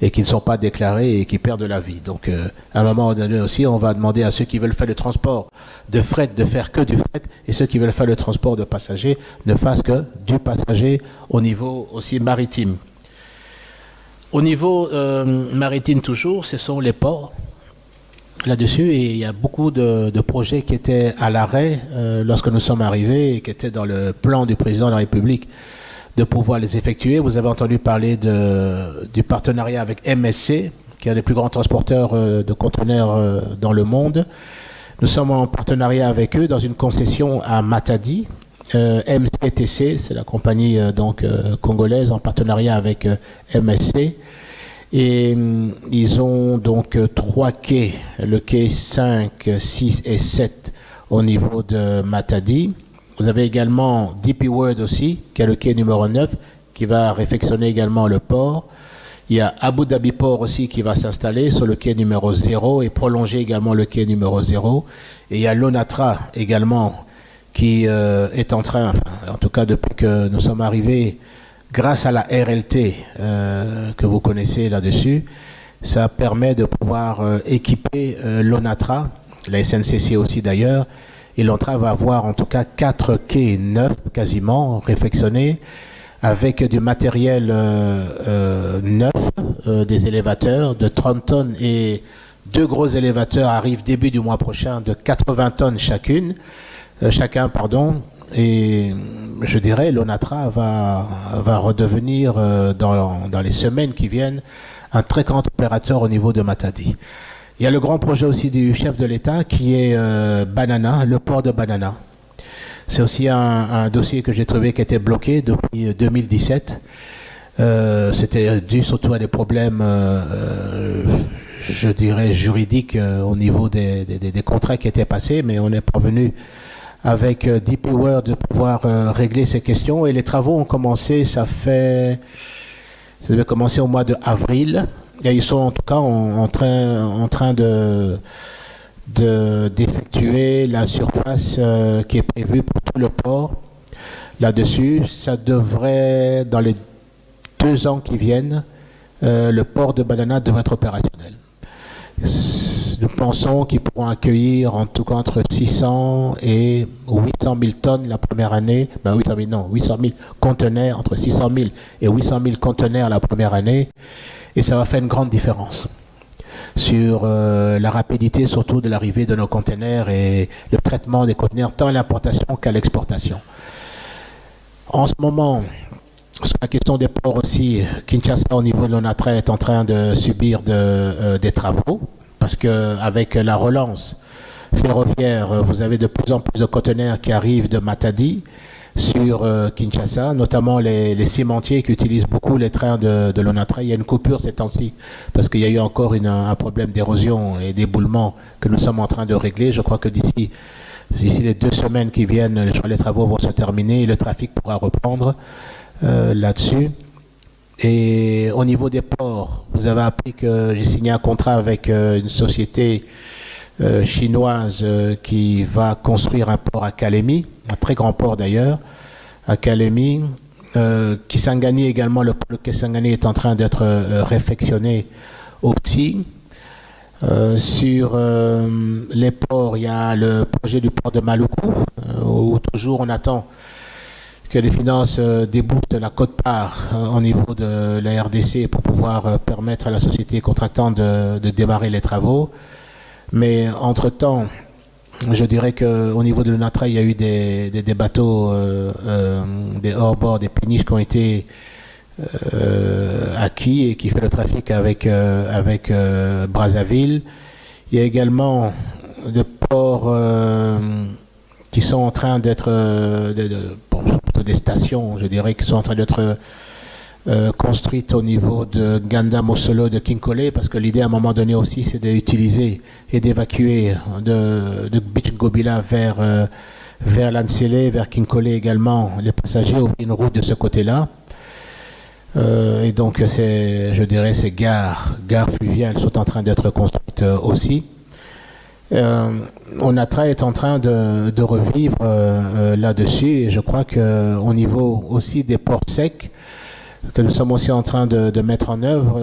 et qui ne sont pas déclarées et qui perdent la vie. Donc à un moment donné aussi, on va demander à ceux qui veulent faire le transport de fret de faire que du fret et ceux qui veulent faire le transport de passagers ne fassent que du passager au niveau aussi maritime. Au niveau maritime toujours, ce sont les ports là-dessus et il y a beaucoup de projets qui étaient à l'arrêt lorsque nous sommes arrivés et qui étaient dans le plan du président de la République de pouvoir les effectuer. Vous avez entendu parler du partenariat avec MSC, qui est un des plus grands transporteurs de conteneurs dans le monde. Nous sommes en partenariat avec eux dans une concession à Matadi. MCTC, c'est la compagnie congolaise en partenariat avec MSC. Et ils ont donc 3 quais, le quai 5, 6 et 7 au niveau de Matadi. Vous avez également DP World aussi, qui est le quai numéro 9, qui va réfectionner également le port. Il y a Abu Dhabi Port aussi qui va s'installer sur le quai numéro 0 et prolonger également le quai numéro 0. Et il y a l'ONATRA également qui est en train, en tout cas depuis que nous sommes arrivés, grâce à la RLT que vous connaissez là-dessus, ça permet de pouvoir équiper l'ONATRA, la SNCC aussi d'ailleurs, et l'ONATRA va avoir en tout cas 4 quais neufs quasiment réfectionnés avec du matériel neuf, des élévateurs de 30 tonnes et 2 gros élévateurs arrivent début du mois prochain de 80 tonnes chacun. Et je dirais l'ONATRA va redevenir dans les semaines qui viennent un très grand opérateur au niveau de Matadi. Il y a le grand projet aussi du chef de l'État qui est Banana, le port de Banana. C'est aussi un dossier que j'ai trouvé qui était bloqué depuis 2017. C'était dû surtout à des problèmes, je dirais, juridiques au niveau des contrats qui étaient passés, mais on est parvenu avec DP World de pouvoir régler ces questions. Et les travaux ont commencé, ça devait commencer au mois d'avril. Et ils sont en tout cas en train d'effectuer la surface qui est prévue pour tout le port. Là-dessus, ça devrait, dans les 2 ans qui viennent, le port de Banana devrait être opérationnel. Nous pensons qu'ils pourront accueillir en tout cas entre 600 et 800 000 tonnes la première année. 800 000 conteneurs, entre 600 000 et 800 000 conteneurs la première année. Et ça va faire une grande différence sur la rapidité surtout de l'arrivée de nos conteneurs et le traitement des conteneurs tant à l'importation qu'à l'exportation. En ce moment, sur la question des ports aussi, Kinshasa au niveau de l'ONATRA est en train de subir des travaux parce qu'avec la relance ferroviaire, vous avez de plus en plus de conteneurs qui arrivent de Matadi sur Kinshasa, notamment les cimentiers qui utilisent beaucoup les trains de l'ONATRA. Il y a une coupure ces temps-ci parce qu'il y a eu encore un problème d'érosion et d'éboulement que nous sommes en train de régler. Je crois que d'ici d'ici les 2 semaines qui viennent, les travaux vont se terminer et le trafic pourra reprendre là-dessus. Et au niveau des ports, vous avez appris que j'ai signé un contrat avec une société chinoise qui va construire un port à Kalemi, un très grand port d'ailleurs, à Kalemi. Kisangani également, le port de Kisangani est en train d'être réfectionné aussi. Sur les ports, il y a le projet du port de Maluku, où toujours on attend que les finances débouchent de la quote-part au niveau de la RDC pour pouvoir permettre à la société contractante de démarrer les travaux. Mais entre-temps, je dirais qu'au niveau de l'UNATRA, il y a eu des bateaux, des hors-bord, des péniches qui ont été acquis et qui fait le trafic avec Brazzaville. Il y a également des ports qui sont en train d'être, des stations, je dirais, qui sont en train d'être construites au niveau de Ganda, Mossolo, de Kinkole, parce que l'idée à un moment donné aussi, c'est d'utiliser et d'évacuer de Bichngobila vers Lansele, vers Kinkole également, les passagers, ouvrir une route de ce côté-là. Et donc, je dirais, ces gares fluviales sont en train d'être construites aussi. ONATRA est en train de revivre là-dessus, et je crois qu'au niveau aussi des ports secs, que nous sommes aussi en train de mettre en œuvre,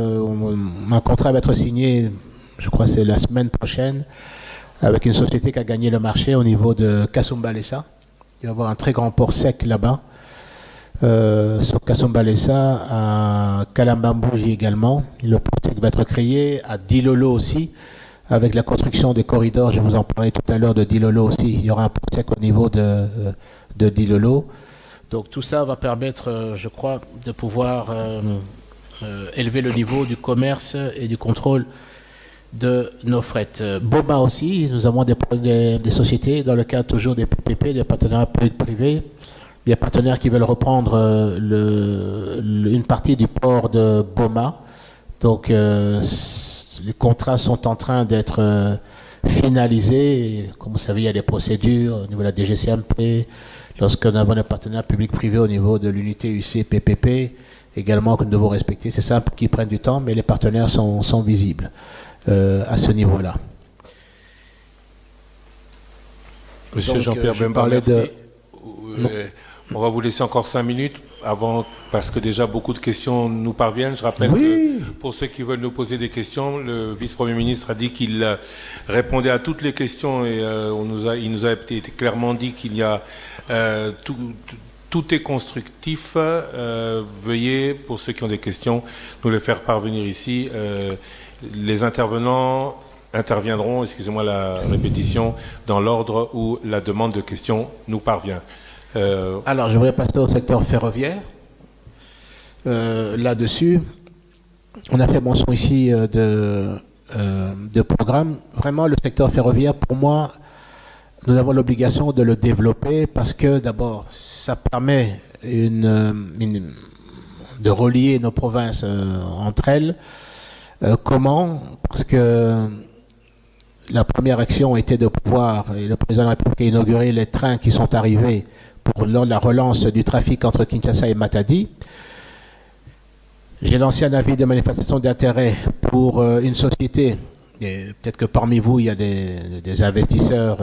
un contrat va être signé, je crois que c'est la semaine prochaine, avec une société qui a gagné le marché au niveau de Kasumbalesa. Il va y avoir un très grand port sec là-bas. Sur Kasumbalesa, à Kalambambouji également. Le port sec va être créé, à Dilolo aussi, avec la construction des corridors. Je vous en parlais tout à l'heure de Dilolo aussi. Il y aura un port sec au niveau de Dilolo. Donc tout ça va permettre, je crois, de pouvoir élever le niveau du commerce et du contrôle de nos frettes. Boma aussi, nous avons des sociétés dans le cadre toujours des PPP, des partenariats publics-privés. Il y a des partenaires qui veulent reprendre une partie du port de Boma. Donc les contrats sont en train d'être finalisés. Comme vous savez, il y a des procédures au niveau de la DGCMP, lorsque nous avons des partenaires publics-privés au niveau de l'unité UC-PPP, également que nous devons respecter. C'est simple, qui prennent du temps, mais les partenaires sont visibles à ce niveau-là. Monsieur Jean-Pierre Bemba, merci. On va vous laisser encore 5 minutes avant, parce que déjà beaucoup de questions nous parviennent. Je rappelle que pour ceux qui veulent nous poser des questions, le vice-premier ministre a dit qu'il répondait à toutes les questions et il nous a été clairement dit qu'il y a tout est constructif. Veuillez, pour ceux qui ont des questions, nous les faire parvenir ici. Les intervenants interviendront, excusez-moi la répétition, dans l'ordre où la demande de questions nous parvient. Alors, je voudrais passer au secteur ferroviaire. Là-dessus, on a fait mention ici de programme. Vraiment, le secteur ferroviaire, pour moi, nous avons l'obligation de le développer parce que, d'abord, ça permet de relier nos provinces entre elles. Comment? Parce que la première action était de pouvoir, et le président de la République a inauguré les trains qui sont arrivés lors de la relance du trafic entre Kinshasa et Matadi. J'ai lancé un avis de manifestation d'intérêt pour une société, et peut-être que parmi vous il y a des investisseurs,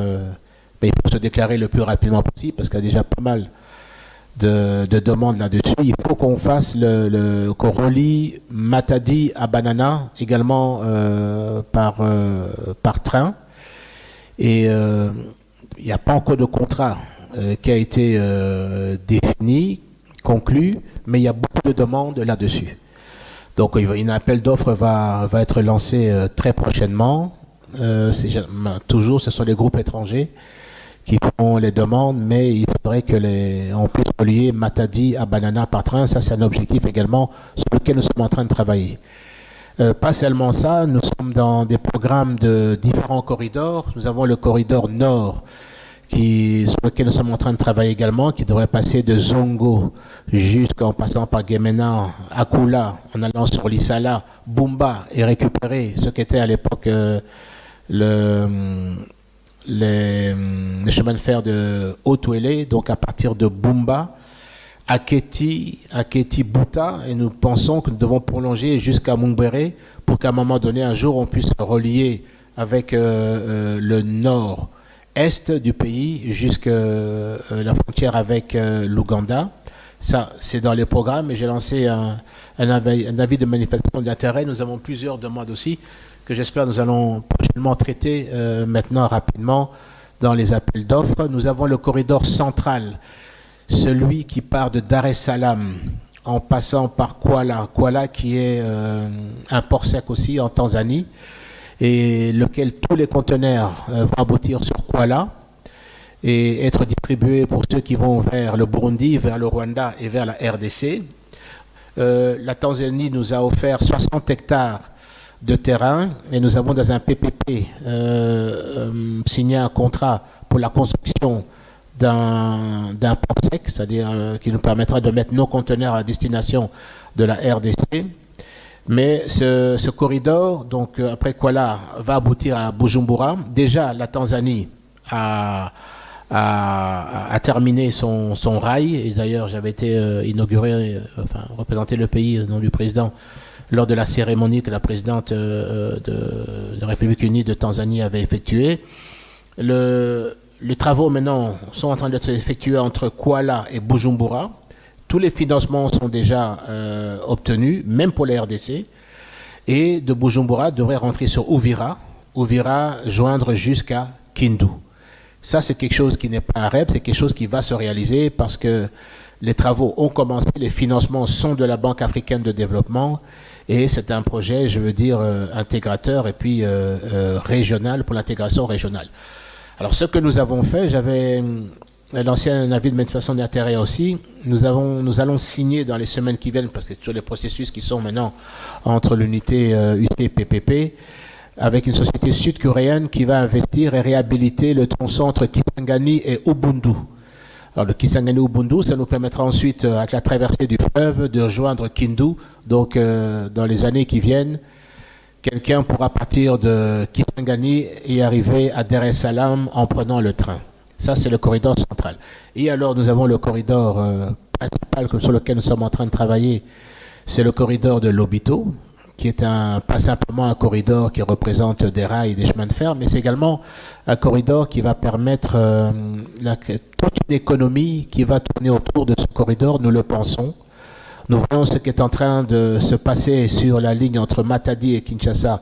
mais il faut se déclarer le plus rapidement possible parce qu'il y a déjà pas mal de demandes là-dessus. Il faut qu'on fasse qu'on relie Matadi à Banana également par train. Et il n'y a pas encore de contrat qui a été défini, conclu, mais il y a beaucoup de demandes là-dessus. Donc un appel d'offres va être lancé très prochainement. Toujours, ce sont les groupes étrangers qui font les demandes, mais il faudrait on puisse relier Matadi à Banana par train. Ça, c'est un objectif également sur lequel nous sommes en train de travailler. Pas seulement ça, nous sommes dans des programmes de différents corridors. Nous avons le corridor nord sur lequel nous sommes en train de travailler également, qui devrait passer de Zongo jusqu'en passant par Guémena, Akula, en allant sur Lissala, Bumba, et récupérer ce qu'était à l'époque les chemins de fer de Haut-Ouélé, donc à partir de Bumba, Aketi, Bouta, et nous pensons que nous devons prolonger jusqu'à Mungbere pour qu'à un moment donné, un jour, on puisse relier avec le nord-est du pays jusqu'à la frontière avec l'Ouganda. Ça, c'est dans les programmes, et j'ai lancé un avis de manifestation d'intérêt. Nous avons plusieurs demandes aussi, que j'espère nous allons prochainement traiter maintenant rapidement dans les appels d'offres. Nous avons le corridor central, celui qui part de Dar es Salaam en passant par Kuala qui est un port sec aussi en Tanzanie, et lequel tous les conteneurs vont aboutir sur Kuala et être distribués pour ceux qui vont vers le Burundi, vers le Rwanda et vers la RDC. La Tanzanie nous a offert 60 hectares de terrain, et nous avons dans un PPP signé un contrat pour la construction d'un port sec, c'est-à-dire qui nous permettra de mettre nos conteneurs à destination de la RDC. Mais ce corridor, donc après Kuala, va aboutir à Bujumbura. Déjà, la Tanzanie a terminé son rail, et d'ailleurs j'avais été représenter le pays au nom du président lors de la cérémonie que la présidente de la République unie de Tanzanie avait effectuée. Les travaux maintenant sont en train d'être effectués entre Kuala et Bujumbura. Tous les financements sont déjà obtenus, même pour la RDC. Et de Bujumbura devrait rentrer sur Uvira, joindre jusqu'à Kindu. Ça, c'est quelque chose qui n'est pas un rêve, c'est quelque chose qui va se réaliser parce que les travaux ont commencé, les financements sont de la Banque africaine de développement, et c'est un projet, je veux dire, intégrateur et puis régional, pour l'intégration régionale. Alors, ce que nous avons fait, j'avais lancé un avis de manifestation d'intérêt aussi. Nous allons signer dans les semaines qui viennent, parce que c'est sur les processus qui sont maintenant entre l'unité UC et PPP, avec une société sud-coréenne qui va investir et réhabiliter le tronçon entre Kisangani et Ubundu. Alors le Kisangani-Ubundu, ça nous permettra ensuite, avec la traversée du fleuve, de rejoindre Kindu. Donc dans les années qui viennent, quelqu'un pourra partir de Kisangani et arriver à Dar es Salaam en prenant le train. Ça, c'est le corridor central. Et alors, nous avons le corridor principal sur lequel nous sommes en train de travailler. C'est le corridor de Lobito, qui est pas simplement un corridor qui représente des rails et des chemins de fer, mais c'est également un corridor qui va permettre toute une économie qui va tourner autour de ce corridor, nous le pensons. Nous voyons ce qui est en train de se passer sur la ligne entre Matadi et Kinshasa.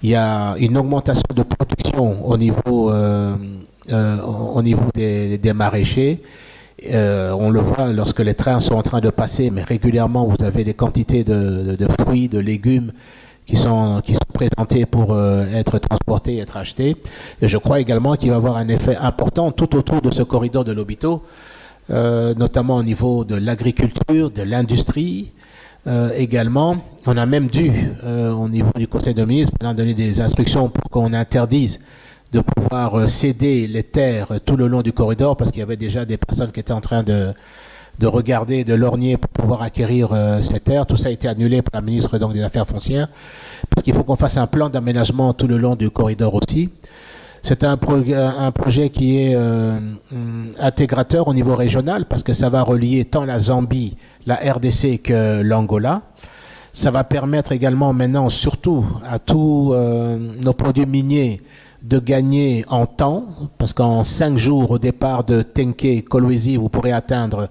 Il y a une augmentation de production au niveau des maraîchers. On le voit lorsque les trains sont en train de passer, mais régulièrement vous avez des quantités de fruits, de légumes qui sont présentés pour être transportés, être achetés. Et je crois également qu'il va y avoir un effet important tout autour de ce corridor de Lobito, notamment au niveau de l'agriculture, de l'industrie. Également, on a même dû, au niveau du Conseil des ministres, donner des instructions pour qu'on interdise de pouvoir céder les terres tout le long du corridor, parce qu'il y avait déjà des personnes qui étaient en train de regarder, de lorgner pour pouvoir acquérir ces terres. Tout ça a été annulé par la ministre donc, des Affaires foncières, parce qu'il faut qu'on fasse un plan d'aménagement tout le long du corridor aussi. C'est un projet qui est intégrateur au niveau régional, parce que ça va relier tant la Zambie, la RDC que l'Angola. Ça va permettre également maintenant, surtout à tous nos produits miniers, de gagner en temps, parce qu'en 5 jours au départ de Tenke, Kolwezi, vous pourrez atteindre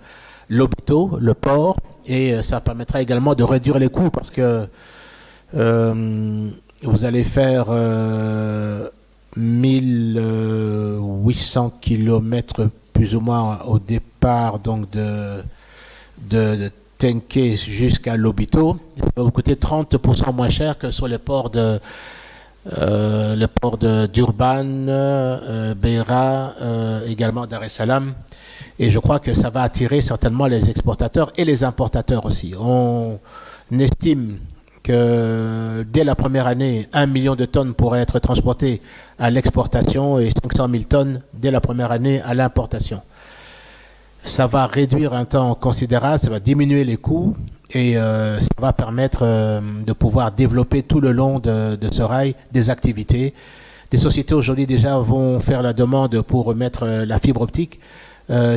Lobito, le port, et ça permettra également de réduire les coûts, parce que vous allez faire 1800 km plus ou moins au départ donc de Tenke jusqu'à Lobito. Ça va vous coûter 30% moins cher que sur les ports d'Urban, Beira, également Dar es Salaam. Et je crois que ça va attirer certainement les exportateurs et les importateurs aussi. On estime que dès la première année, 1 million de tonnes pourraient être transportées à l'exportation et 500 000 tonnes dès la première année à l'importation. Ça va réduire un temps considérable, ça va diminuer les coûts, et ça va permettre de pouvoir développer tout le long de ce rail des activités, Des sociétés aujourd'hui déjà vont faire la demande pour mettre la fibre optique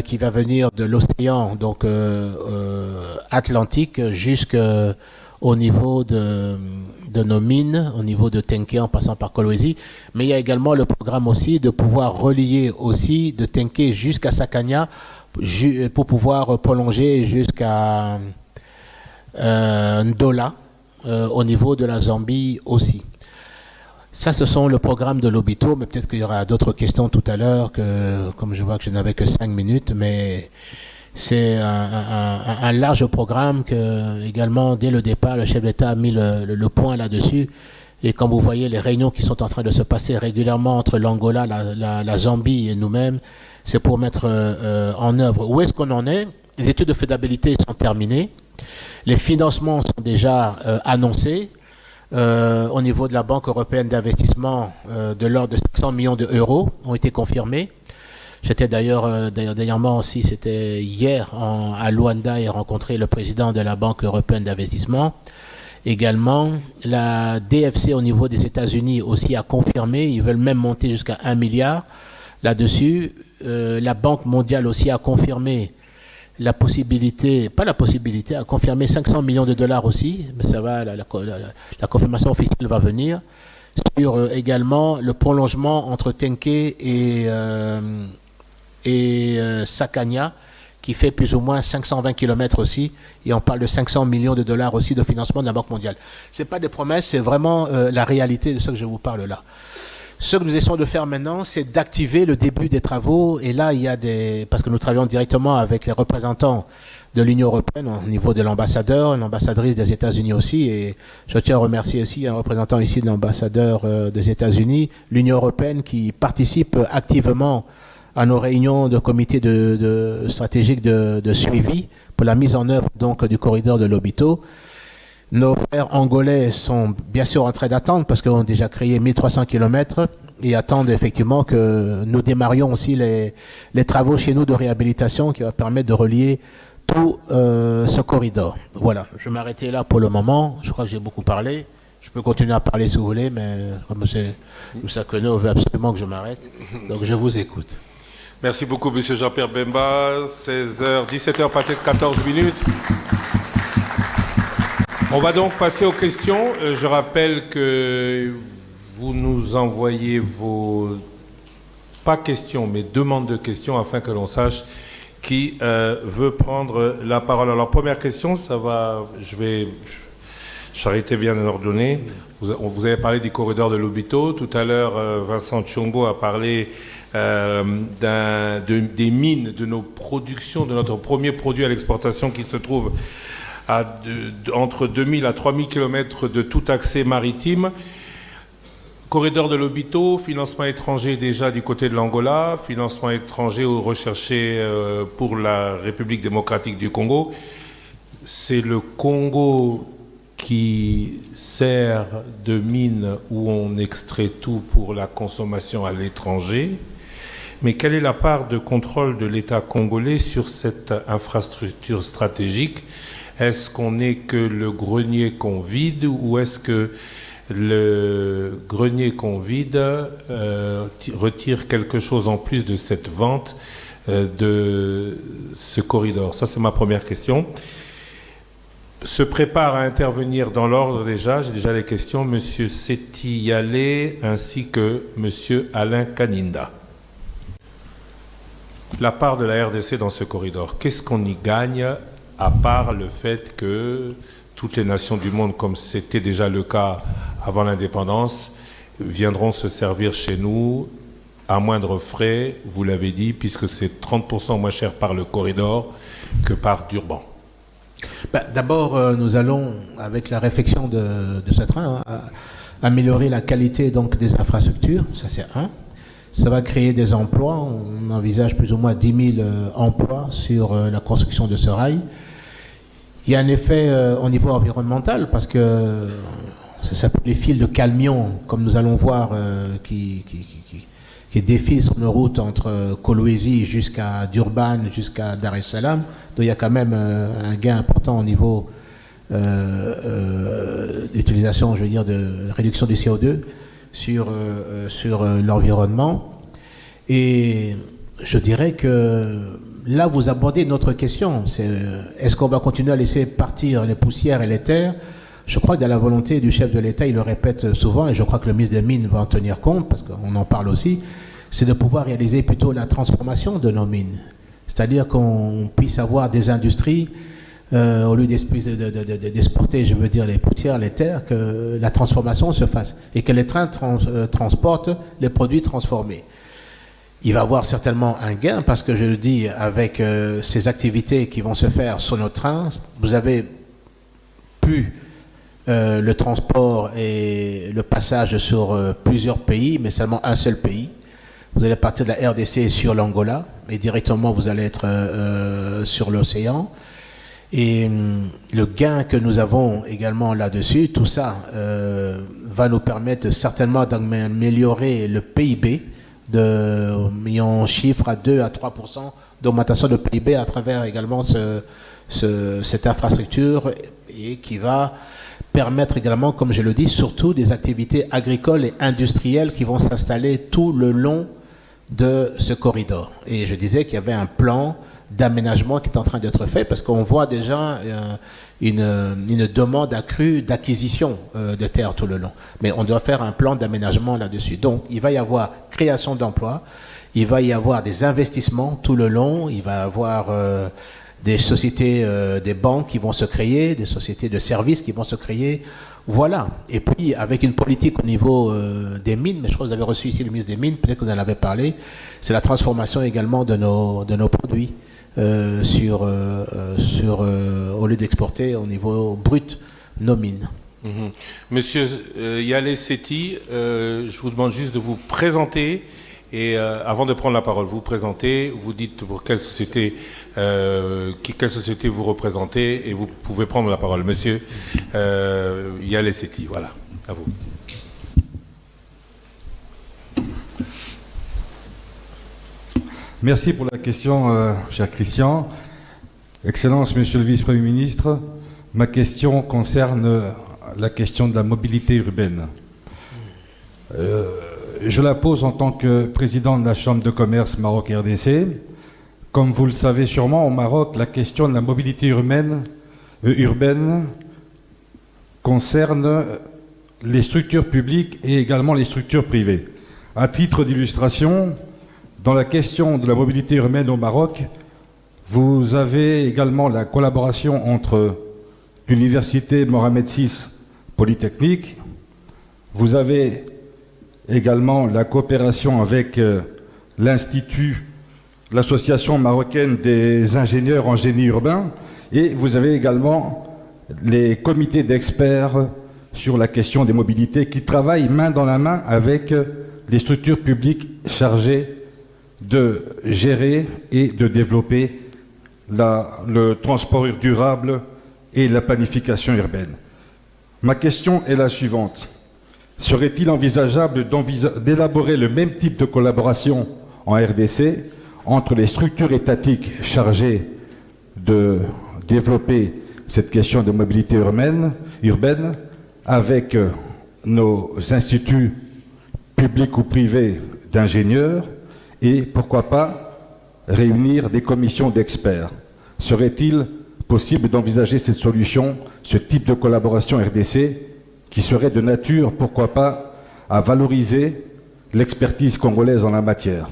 qui va venir de l'océan, donc Atlantique, jusqu'au niveau de nos mines, au niveau de Tenke en passant par Kolwezi. Mais il y a également le programme aussi de pouvoir relier aussi de Tenke jusqu'à Sakania pour pouvoir prolonger jusqu'à Ndola au niveau de la Zambie aussi. Ça, ce sont le programme de l'Obito, mais peut-être qu'il y aura d'autres questions tout à l'heure, comme je vois que je n'avais que 5 minutes, mais c'est un large programme que, également, dès le départ, le chef d'État a mis le point là-dessus. Et comme vous voyez, les réunions qui sont en train de se passer régulièrement entre l'Angola, la Zambie et nous-mêmes, c'est pour mettre en œuvre. Où est-ce qu'on en est? Les études de faisabilité sont terminées. Les financements sont déjà annoncés. Au niveau de la Banque européenne d'investissement, de l'ordre de 500 millions d'euros ont été confirmés. J'étais d'ailleurs, dernièrement aussi, c'était hier, à Luanda et rencontré le président de la Banque européenne d'investissement. Également, la DFC au niveau des États-Unis aussi a confirmé, ils veulent même monter jusqu'à 1 milliard là-dessus. La Banque mondiale aussi a confirmé la possibilité, pas la possibilité, a confirmé 500 millions de dollars aussi, mais ça va, la confirmation officielle va venir, sur également le prolongement entre Tenke et Sakania, qui fait plus ou moins 520 km aussi, et on parle de 500 millions de dollars aussi de financement de la Banque mondiale. Ce n'est pas des promesses, c'est vraiment la réalité de ce que je vous parle là. Ce que nous essayons de faire maintenant, c'est d'activer le début des travaux. Et là, il y a parce que nous travaillons directement avec les représentants de l'Union européenne au niveau de l'ambassadeur, l'ambassadrice des États-Unis aussi. Et je tiens à remercier aussi un représentant ici de l'ambassadeur des États-Unis, l'Union européenne qui participe activement à nos réunions de comité stratégique de suivi pour la mise en œuvre donc du corridor de l'Obito. Nos frères angolais sont bien sûr en train d'attendre parce qu'on a déjà créé 1300 km et attendent effectivement que nous démarrions aussi les travaux chez nous de réhabilitation qui va permettre de relier tout ce corridor. Voilà, je vais m'arrêter là pour le moment. Je crois que j'ai beaucoup parlé. Je peux continuer à parler si vous voulez, mais comme c'est Moussa Kono veut absolument que je m'arrête. Donc je vous écoute. Merci beaucoup, M. Jean-Pierre Bemba. 16h, 17h, peut-être 14 minutes. On va donc passer aux questions. Je rappelle que vous nous envoyez vos, pas questions, mais demandes de questions afin que l'on sache qui veut prendre la parole. Alors, première question, ça va, Charité bien ordonnée. Vous avez parlé du corridor de l'Obito. Tout à l'heure, Vincent Tchombo a parlé des mines, de nos productions, de notre premier produit à l'exportation qui se trouve entre 2000 à 3000 km de tout accès maritime. Corridor de l'Obito, financement étranger déjà du côté de l'Angola, financement étranger recherché pour la République démocratique du Congo. C'est le Congo qui sert de mine où on extrait tout pour la consommation à l'étranger. Mais quelle est la part de contrôle de l'État congolais sur cette infrastructure stratégique ? Est-ce qu'on n'est que le grenier qu'on vide ou est-ce que le grenier qu'on vide retire quelque chose en plus de cette vente de ce corridor? Ça, c'est ma première question. Se prépare à intervenir dans l'ordre déjà, j'ai déjà les questions, M. Seti Yale ainsi que M. Alain Kaninda. La part de la RDC dans ce corridor, qu'est-ce qu'on y gagne à part le fait que toutes les nations du monde, comme c'était déjà le cas avant l'indépendance, viendront se servir chez nous à moindre frais, vous l'avez dit, puisque c'est 30% moins cher par le corridor que par Durban. D'abord, nous allons, avec la réflexion de ce train, améliorer la qualité donc, des infrastructures, ça c'est un. Ça va créer des emplois, on envisage plus ou moins 10 000 emplois sur la construction de ce rail. Il y a un effet au niveau environnemental parce que ça s'appelle les fils de camions, comme nous allons voir, qui défilent sur nos routes entre Kolwezi jusqu'à Durban, jusqu'à Dar es Salaam. Donc il y a quand même un gain important au niveau d'utilisation, je veux dire, de réduction du CO2. sur l'environnement. Et je dirais que là, vous abordez une autre question. Est-ce qu'on va continuer à laisser partir les poussières et les terres? Je crois que dans la volonté du chef de l'État, il le répète souvent, et je crois que le ministre des Mines va en tenir compte, parce qu'on en parle aussi, c'est de pouvoir réaliser plutôt la transformation de nos mines. C'est-à-dire qu'on puisse avoir des industries, au lieu d'exporter, je veux dire, les poussières, les terres, que la transformation se fasse et que les trains transportent les produits transformés. Il va y avoir certainement un gain parce que, je le dis, avec ces activités qui vont se faire sur nos trains, vous avez pu le transport et le passage sur plusieurs pays, mais seulement un seul pays. Vous allez partir de la RDC sur l'Angola et directement vous allez être sur l'océan. Et le gain que nous avons également là-dessus, tout ça va nous permettre certainement d'améliorer le PIB. On chiffre à 2 à 3% d'augmentation de PIB à travers également cette infrastructure et qui va permettre également, comme je le dis, surtout des activités agricoles et industrielles qui vont s'installer tout le long de ce corridor. Et je disais qu'il y avait un plan d'aménagement qui est en train d'être fait parce qu'on voit déjà une demande accrue d'acquisition de terres tout le long. Mais on doit faire un plan d'aménagement là-dessus. Donc, il va y avoir création d'emplois, il va y avoir des investissements tout le long, il va y avoir des sociétés, des banques qui vont se créer, des sociétés de services qui vont se créer. Voilà. Et puis, avec une politique au niveau des mines, mais je crois que vous avez reçu ici le ministre des Mines, peut-être que vous en avez parlé, c'est la transformation également de nos produits au lieu d'exporter au niveau brut nos mines. Monsieur Yale Sethi, je vous demande juste de vous présenter et avant de prendre la parole, vous présentez, vous dites pour quelle société vous représentez et vous pouvez prendre la parole. Monsieur Yale Sethi, voilà, à vous. Merci pour la question, cher Christian. Excellence, Monsieur le Vice-Premier ministre, ma question concerne la question de la mobilité urbaine. Je la pose en tant que président de la Chambre de commerce Maroc-RDC. Comme vous le savez sûrement, au Maroc, la question de la mobilité urbaine concerne les structures publiques et également les structures privées. À titre d'illustration, dans la question de la mobilité urbaine au Maroc, vous avez également la collaboration entre l'université Mohamed VI Polytechnique, vous avez également la coopération avec l'Institut, l'association marocaine des ingénieurs en génie urbain, et vous avez également les comités d'experts sur la question des mobilités qui travaillent main dans la main avec les structures publiques chargées de gérer et de développer le transport durable et la planification urbaine. Ma question est la suivante. Serait-il envisageable d'élaborer le même type de collaboration en RDC entre les structures étatiques chargées de développer cette question de mobilité urbaine avec nos instituts publics ou privés d'ingénieurs et pourquoi pas réunir des commissions d'experts? Serait-il possible d'envisager cette solution, ce type de collaboration RDC qui serait de nature, pourquoi pas, à valoriser l'expertise congolaise en la matière?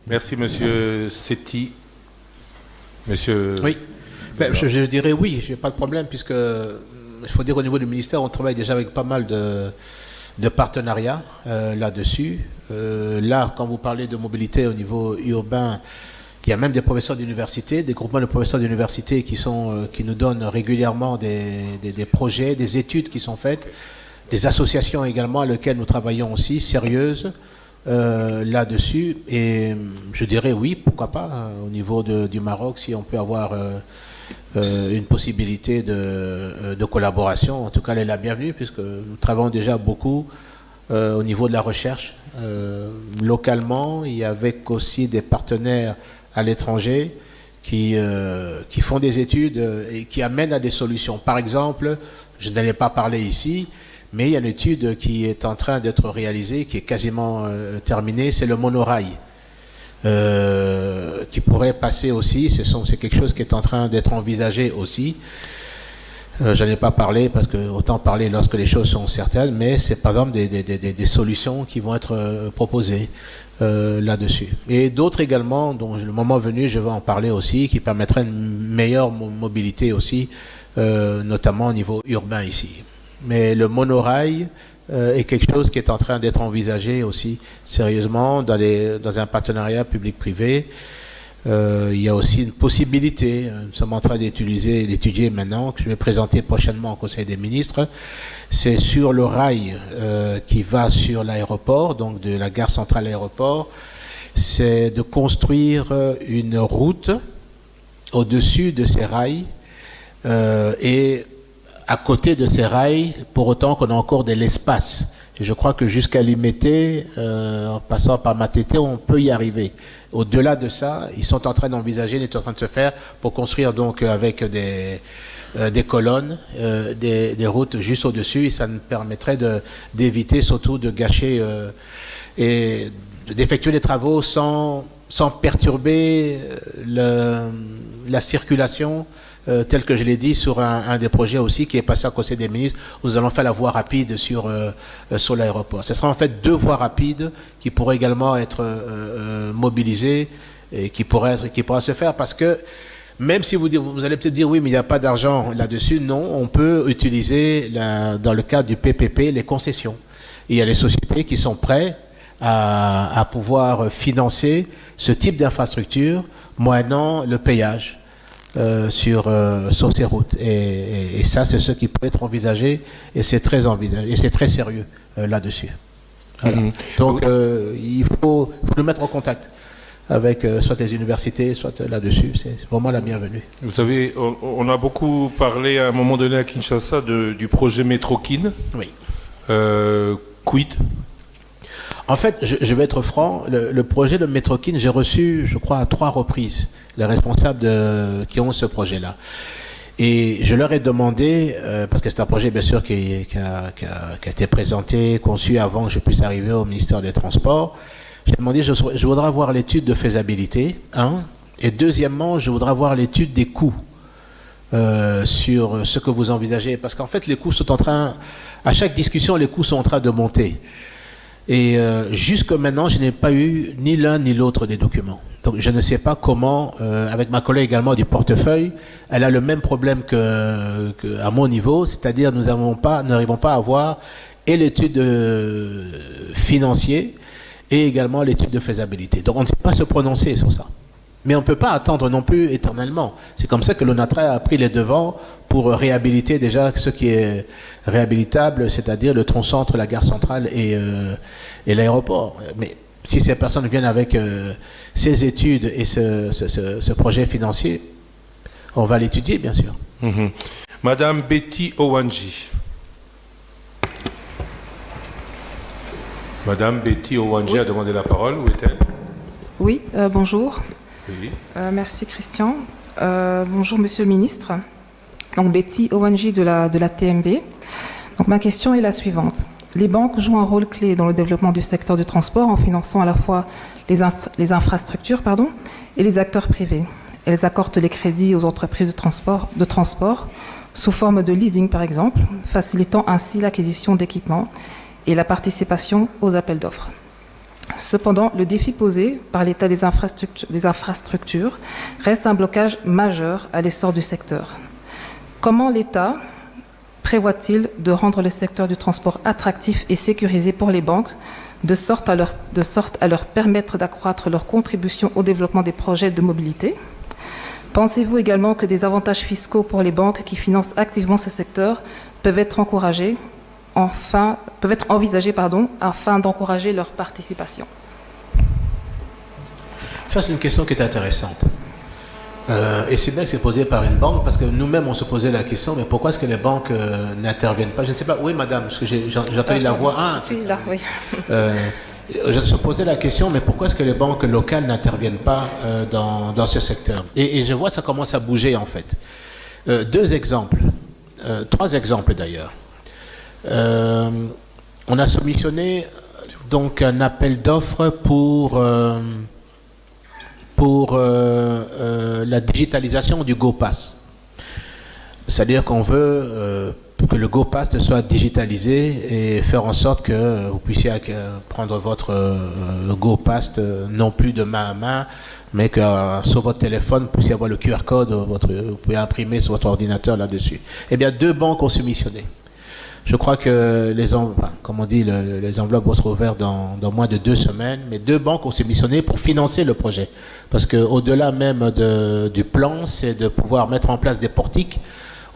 Merci, Monsieur Sethi. Monsieur... Oui, je dirais oui, je n'ai pas de problème, puisque il faut dire au niveau du ministère, on travaille déjà avec pas mal de partenariats là-dessus. Là, quand vous parlez de mobilité au niveau urbain, il y a même des professeurs d'université, des groupements de professeurs d'université qui nous donnent régulièrement des projets, des études qui sont faites, des associations également à lesquelles nous travaillons aussi, sérieuses, là-dessus. Et je dirais oui, pourquoi pas, au niveau du Maroc, si on peut avoir une possibilité de collaboration. En tout cas, elle est la bienvenue, puisque nous travaillons déjà beaucoup au niveau de la recherche. Localement, il y avait aussi des partenaires à l'étranger qui font des études et qui amènent à des solutions. Par exemple, je n'allais pas parler ici, Mais il y a une étude qui est en train d'être réalisée, qui est quasiment terminée, c'est le monorail. Qui pourrait passer aussi, c'est quelque chose qui est en train d'être envisagé aussi. Je n'en ai pas parlé parce que autant parler lorsque les choses sont certaines, mais c'est par exemple des solutions qui vont être proposées là-dessus. Et d'autres également, dont le moment venu, je vais en parler aussi, qui permettraient une meilleure mobilité aussi, notamment au niveau urbain ici. Mais le monorail est quelque chose qui est en train d'être envisagé aussi sérieusement dans un partenariat public-privé. Il y a aussi une possibilité, nous sommes en train d'étudier maintenant, que je vais présenter prochainement au Conseil des ministres, c'est sur le rail qui va sur l'aéroport, donc de la gare centrale aéroport, c'est de construire une route au-dessus de ces rails et à côté de ces rails, pour autant qu'on a encore de l'espace. Et je crois que jusqu'à Limete, en passant par Matete, on peut y arriver. Au-delà de ça, ils sont en train d'envisager, ils sont en train de se faire pour construire donc avec des colonnes, des routes juste au-dessus, et ça nous permettrait d'éviter surtout de gâcher et d'effectuer des travaux sans perturber la circulation. Tel que je l'ai dit sur un des projets aussi qui est passé au Conseil des ministres, où nous allons faire la voie rapide sur l'aéroport. Ce sera en fait 2 voies rapides qui pourraient également être mobilisées et qui pourra se faire parce que même si vous allez peut-être dire oui mais il n'y a pas d'argent là-dessus, non, on peut utiliser dans le cadre du PPP les concessions. Et il y a les sociétés qui sont prêtes à pouvoir financer ce type d'infrastructure moyennant le payage. Sur ces routes et ça c'est ce qui peut être envisagé et c'est très envisagé et c'est très sérieux là-dessus. Voilà. Donc il faut nous mettre en contact avec soit les universités, soit là-dessus, c'est vraiment la bienvenue. Vous savez, on a beaucoup parlé à un moment donné à Kinshasa du projet Métrokin. Oui. Quid? En fait, je vais être franc, le projet de Métrokin, j'ai reçu, je crois, à 3 reprises les responsables qui ont ce projet-là. Et je leur ai demandé, parce que c'est un projet bien sûr qui a été présenté, conçu avant que je puisse arriver au ministère des Transports, j'ai demandé, je voudrais avoir l'étude de faisabilité, et deuxièmement, je voudrais avoir l'étude des coûts sur ce que vous envisagez, parce qu'en fait, les coûts sont en train, à chaque discussion, les coûts sont en train de monter. Et jusque maintenant, je n'ai pas eu ni l'un ni l'autre des documents. Donc je ne sais pas comment, avec ma collègue également du portefeuille, elle a le même problème à mon niveau, c'est-à-dire nous n'arrivons pas à avoir et l'étude financière et également l'étude de faisabilité. Donc on ne sait pas se prononcer sur ça. Mais on ne peut pas attendre non plus éternellement. C'est comme ça que l'ONATRA a pris les devants pour réhabiliter déjà ce qui est réhabilitable, c'est-à-dire le tronçon entre la gare centrale et l'aéroport. Mais si ces personnes viennent avec ces études et ce projet financier, on va l'étudier, bien sûr. Madame Betty Owanji. Madame Betty Owanji a demandé la parole. Où est-elle? Oui, bonjour. Oui. Merci Christian. Bonjour Monsieur le Ministre. Donc Betty Owanji de la TMB. Donc ma question est la suivante. Les banques jouent un rôle clé dans le développement du secteur du transport en finançant à la fois les infrastructures et les acteurs privés. Elles accordent les crédits aux entreprises de transport sous forme de leasing par exemple, facilitant ainsi l'acquisition d'équipements et la participation aux appels d'offres. Cependant, le défi posé par l'état des infrastructures reste un blocage majeur à l'essor du secteur. Comment l'État prévoit-il de rendre le secteur du transport attractif et sécurisé pour les banques, de sorte à leur permettre d'accroître leur contribution au développement des projets de mobilité? Pensez-vous également que des avantages fiscaux pour les banques qui financent activement ce secteur peuvent être envisagés afin d'encourager leur participation? Ça, c'est une question qui est intéressante. Et c'est bien que c'est posé par une banque, parce que nous-mêmes, on se posait la question, mais pourquoi est-ce que les banques n'interviennent pas? Je ne sais pas. Oui, madame, parce que j'ai entendu la voix. Je suis là, oui. Je se posais la question, mais pourquoi est-ce que les banques locales n'interviennent pas dans ce secteur? Et je vois que ça commence à bouger, en fait. 2 exemples. 3 exemples, d'ailleurs. On a soumissionné donc un appel d'offres pour la digitalisation du GoPass. C'est-à-dire qu'on veut que le GoPass soit digitalisé et faire en sorte que vous puissiez prendre votre GoPass non plus de main à main, mais que sur votre téléphone, vous puissiez avoir le QR code, vous pouvez imprimer sur votre ordinateur là-dessus. Eh bien, 2 banques ont soumissionné. Je crois que les enveloppes vont être ouvertes dans moins de 2 semaines, mais 2 banques ont soumissionné pour financer le projet. Parce qu'au-delà même du plan, c'est de pouvoir mettre en place des portiques.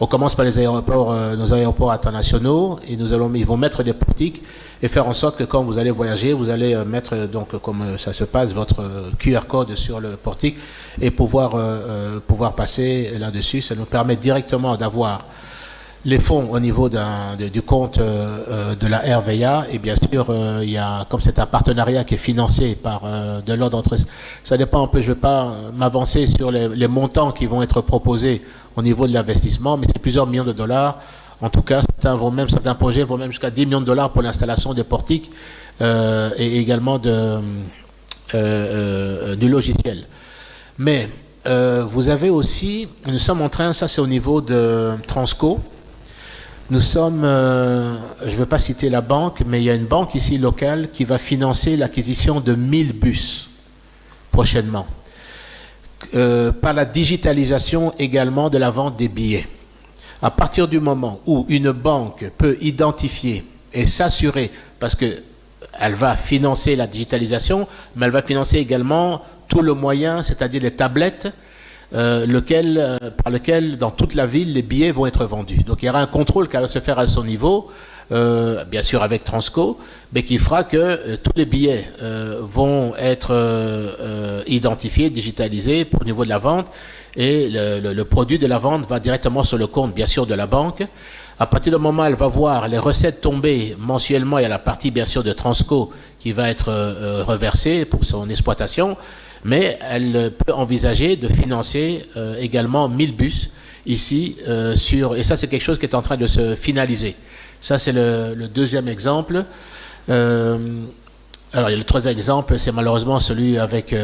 On commence par les aéroports, nos aéroports internationaux, et ils vont mettre des portiques et faire en sorte que quand vous allez voyager, vous allez mettre, donc comme ça se passe, votre QR code sur le portique et pouvoir passer là-dessus. Ça nous permet directement d'avoir les fonds au niveau du compte de la RVA, et bien sûr, comme c'est un partenariat qui est financé par de l'ordre entre... Ça dépend un peu, je ne vais pas m'avancer sur les montants qui vont être proposés au niveau de l'investissement, mais c'est plusieurs millions de dollars. En tout cas, certains projets vont même jusqu'à 10 millions de dollars pour l'installation des portiques et également du logiciel. Mais vous avez aussi, nous sommes en train, ça c'est au niveau de Transco, nous sommes, je ne vais pas citer la banque, mais il y a une banque ici locale qui va financer l'acquisition de 1000 bus prochainement. Par la digitalisation également de la vente des billets. À partir du moment où une banque peut identifier et s'assurer, parce qu'elle va financer la digitalisation, mais elle va financer également tout le moyen, c'est-à-dire les tablettes, par lequel dans toute la ville les billets vont être vendus. Donc il y aura un contrôle qui va se faire à son niveau, bien sûr avec Transco, mais qui fera que tous les billets vont être identifiés, digitalisés au niveau de la vente, et le produit de la vente va directement sur le compte, bien sûr, de la banque. À partir du moment où elle va voir les recettes tomber mensuellement, il y a la partie, bien sûr, de Transco qui va être reversée pour son exploitation, mais elle peut envisager de financer également 1000 bus ici, et ça, c'est quelque chose qui est en train de se finaliser. Ça, c'est le deuxième exemple. Alors, il y a le troisième exemple, c'est malheureusement celui avec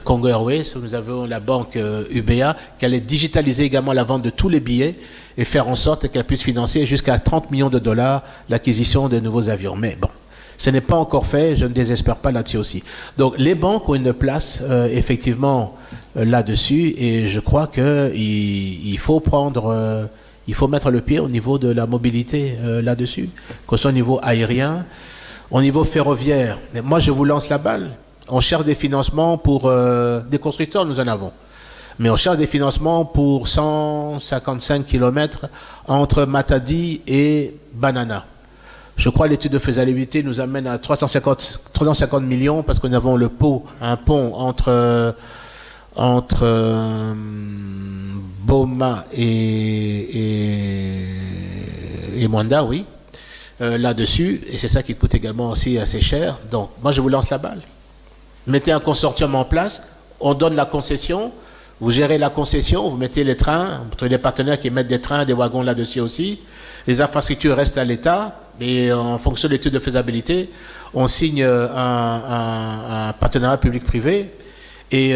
Congo Airways, où nous avons la banque UBA, qui allait digitaliser également la vente de tous les billets et faire en sorte qu'elle puisse financer jusqu'à 30 millions de dollars l'acquisition de nouveaux avions. Mais bon, ce n'est pas encore fait, je ne désespère pas là-dessus aussi. Donc, les banques ont une place effectivement là-dessus, et je crois qu'il faut il faut mettre le pied au niveau de la mobilité là-dessus, que ce soit au niveau aérien, au niveau ferroviaire. Mais moi, je vous lance la balle. On cherche des financements pour... des constructeurs, nous en avons. Mais on cherche des financements pour 155 km entre Matadi et Banana. Je crois que l'étude de faisabilité nous amène à 350 millions parce que nous avons un pont entre Boma et Mwanda, oui. Là-dessus, et c'est ça qui coûte également aussi assez cher. Donc, moi, je vous lance la balle. Mettez un consortium en place, on donne la concession, vous gérez la concession, vous mettez les trains, vous trouvez des partenaires qui mettent des trains, des wagons là-dessus aussi. Les infrastructures restent à l'État, et en fonction de l'étude de faisabilité, on signe un partenariat public-privé, et